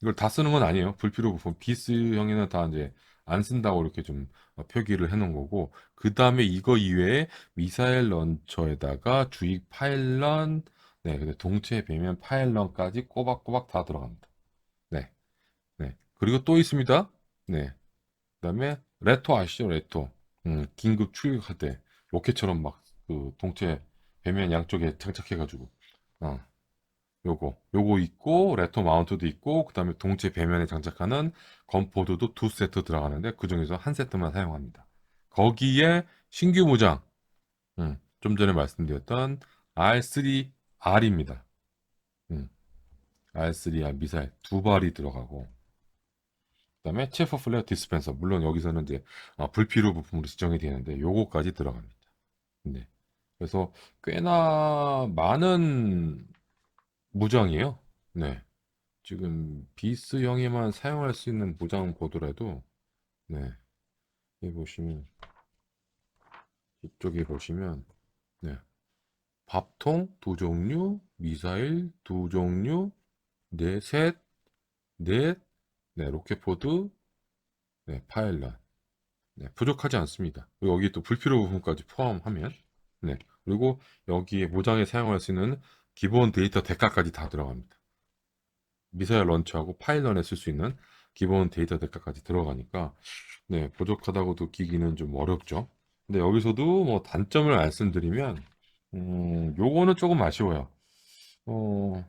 이걸 다 쓰는 건 아니에요. 불필요 부품. 비스형에는 다 이제 안 쓴다고 이렇게 좀 표기를 해 놓은 거고, 그 다음에 이거 이외에 미사일 런처에다가 주익 파일런, 네, 근데 동체 배면 파일런까지 꼬박꼬박 다 들어갑니다. 네, 네. 그리고 또 있습니다. 네. 그 다음에 레토 아시죠? 레토. 긴급 출격할 때 로켓처럼 막 그 동체 배면 양쪽에 장착해가지고, 어, 요거 있고 레터 마운트도 있고 그다음에 동체 배면에 장착하는 건포도도 두 세트 들어가는데 그중에서 한 세트만 사용합니다. 거기에 신규 무장 좀 전에 말씀드렸던 R3R입니다. 음, R3R 미사일 두 발이 들어가고 그다음에 체퍼 플레어 디스펜서 물론 여기서는 이제 불필요 부품으로 지정이 되는데 요거까지 들어갑니다. 네. 그래서 꽤나 많은 무장이에요. 네. 지금 비스형에만 사용할 수 있는 보장 보드라도 네, 여기 보시면 이쪽에 보시면 네, 밥통 두 종류, 미사일 두 종류, 네, 셋, 넷, 네, 로켓포드, 네, 파일럿. 네, 부족하지 않습니다. 그리고 여기 또 불필요 부분까지 포함하면 네, 그리고 여기에 모장에 사용할 수 있는 기본 데이터 데카까지 다 들어갑니다. 미사일 런처하고 파일런에 쓸 수 있는 기본 데이터 데카까지 들어가니까 네, 부족하다고도 기기는 좀 어렵죠. 근데 여기서도 뭐 단점을 말씀드리면 요거는 조금 아쉬워요. 어,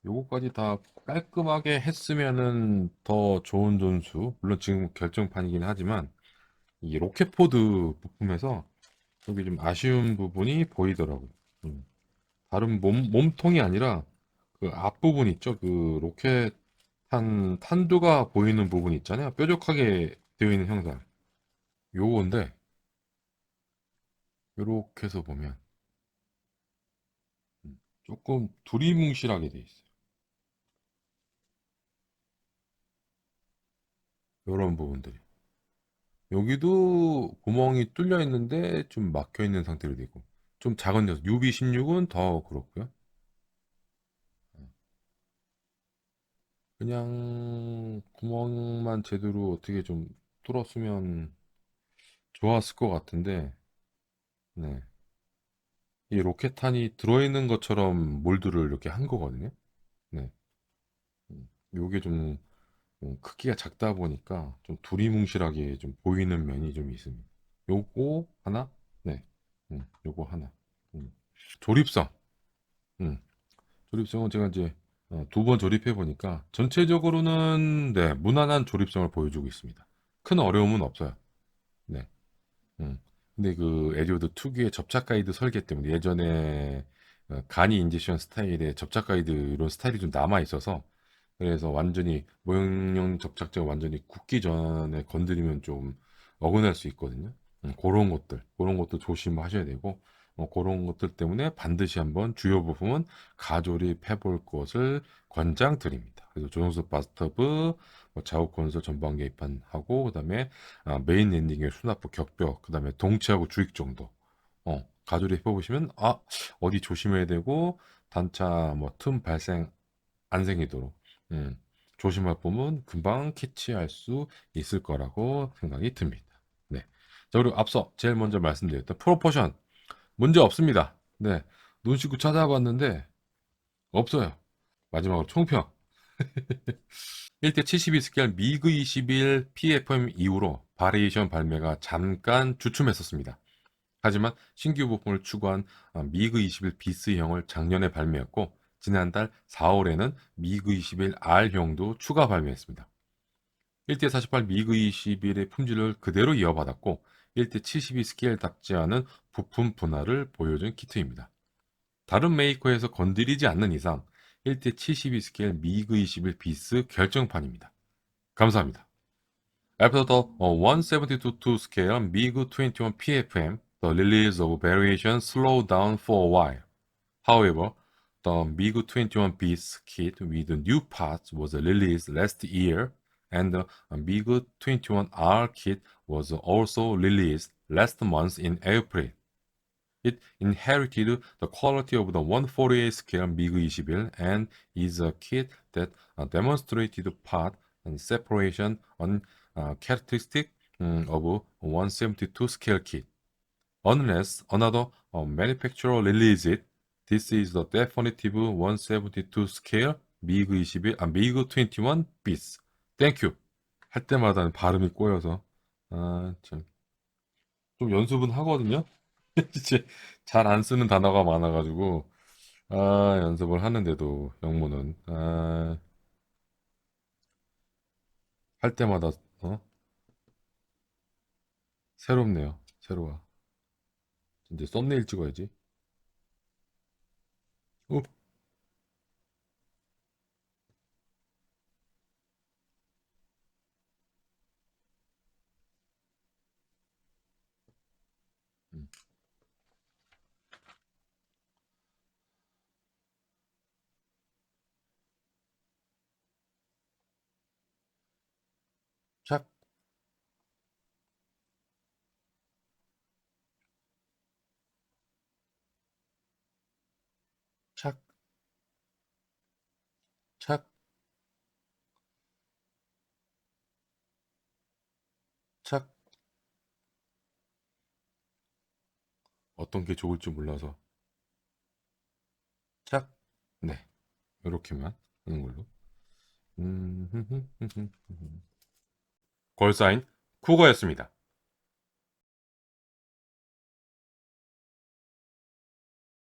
요거까지 다 깔끔하게 했으면은 더 좋은 점수. 물론 지금 결정판이긴 하지만 이 로켓포드 부품에서 여기 좀 아쉬운 부분이 보이더라고요. 음. 다른 몸통이 아니라 그 앞부분 있죠? 그 로켓 탄두가 보이는 부분 있잖아요. 뾰족하게 되어 있는 형상. 요건데, 요렇게 해서 보면, 조금 두리뭉실하게 돼 있어요. 요런 부분들이. 여기도 구멍이 뚫려 있는데 좀 막혀 있는 상태로 되고, 좀 작은 녀석, UB16은 더 그렇고요. 그냥 구멍만 제대로 어떻게 좀 뚫었으면 좋았을 것 같은데, 네. 이 로켓탄이 들어있는 것처럼 몰드를 이렇게 한 거거든요. 네. 요게 좀 크기가 작다 보니까 좀 두리뭉실하게 좀 보이는 면이 좀 있습니다. 요거 하나, 네. 요거 하나. 음. 조립성. 음. 조립성은 제가 이제 두 번 조립해 보니까 전체적으로는 네, 무난한 조립성을 보여주고 있습니다. 큰 어려움은 없어요. 네. 음. 근데 그 에듀워드 특유의 접착 가이드 설계 때문에 예전에 가니 인젝션 스타일의 접착 가이드 이런 스타일이 좀 남아 있어서 그래서 완전히 모형용 접착제가 완전히 굳기 전에 건드리면 좀 어긋날 수 있거든요. 그런 것도 조심하셔야 되고 그런 것들 때문에 반드시 한번 주요 부품은 가조립해 볼 것을 권장드립니다. 그래서 조정석 바스터브, 뭐 좌우 콘솔 전방 계기판하고 그다음에 메인 엔딩의 수납부 격벽, 그다음에 동체하고 주익 정도. 가조립 해보시면 어디 조심해야 되고 단차 뭐 틈 발생 안 생기도록 음, 조심할 부분 금방 캐치할 수 있을 거라고 생각이 듭니다. 네. 자, 그리고 앞서 제일 먼저 말씀드렸던 프로포션 문제 없습니다. 네. 눈 씻고 찾아봤는데 없어요. 마지막으로 총평. 1대 72 스케일 미그 21 PFM 이후로 바리에이션 발매가 잠깐 주춤했었습니다. 하지만 신규 부품을 추구한 미그 21 비스형을 작년에 발매했고 지난달 4월에는 미그 21R형도 추가 발매했습니다. 1대 48 미그 21의 품질을 그대로 이어받았고 1대 72 스케일답지 않은 부품 분할을 보여준 키트입니다. 다른 메이커에서 건드리지 않는 이상 1대 72 스케일 미그 21 비스 결정판입니다. 감사합니다. After the 172 scale MiG-21 PFM, the release of variations slowed down for a while. However, the MiG-21 Beast kit with new parts was released last year, and the MiG-21R kit was also released last month in April. It inherited the quality of the 148 scale MiG-21 and is a kit that demonstrated part and separation on characteristic of 172 scale kit. Unless another manufacturer releases it, this is the definitive 172 scale MiG-21 piece. Thank you. 할 때마다 발음이 꼬여서 참. 좀 연습은 하거든요. 이제 잘 안 쓰는 단어가 많아가지고 연습을 하는데도 영문은 할 때마다 어? 새롭네요. 새로워. 이제 썸네일 찍어야지. 어? 음. 착, 착, 착, 착. 어떤 게 좋을지 몰라서 착. 네, 이렇게만 하는 걸로. 걸사인 쿠거였습니다.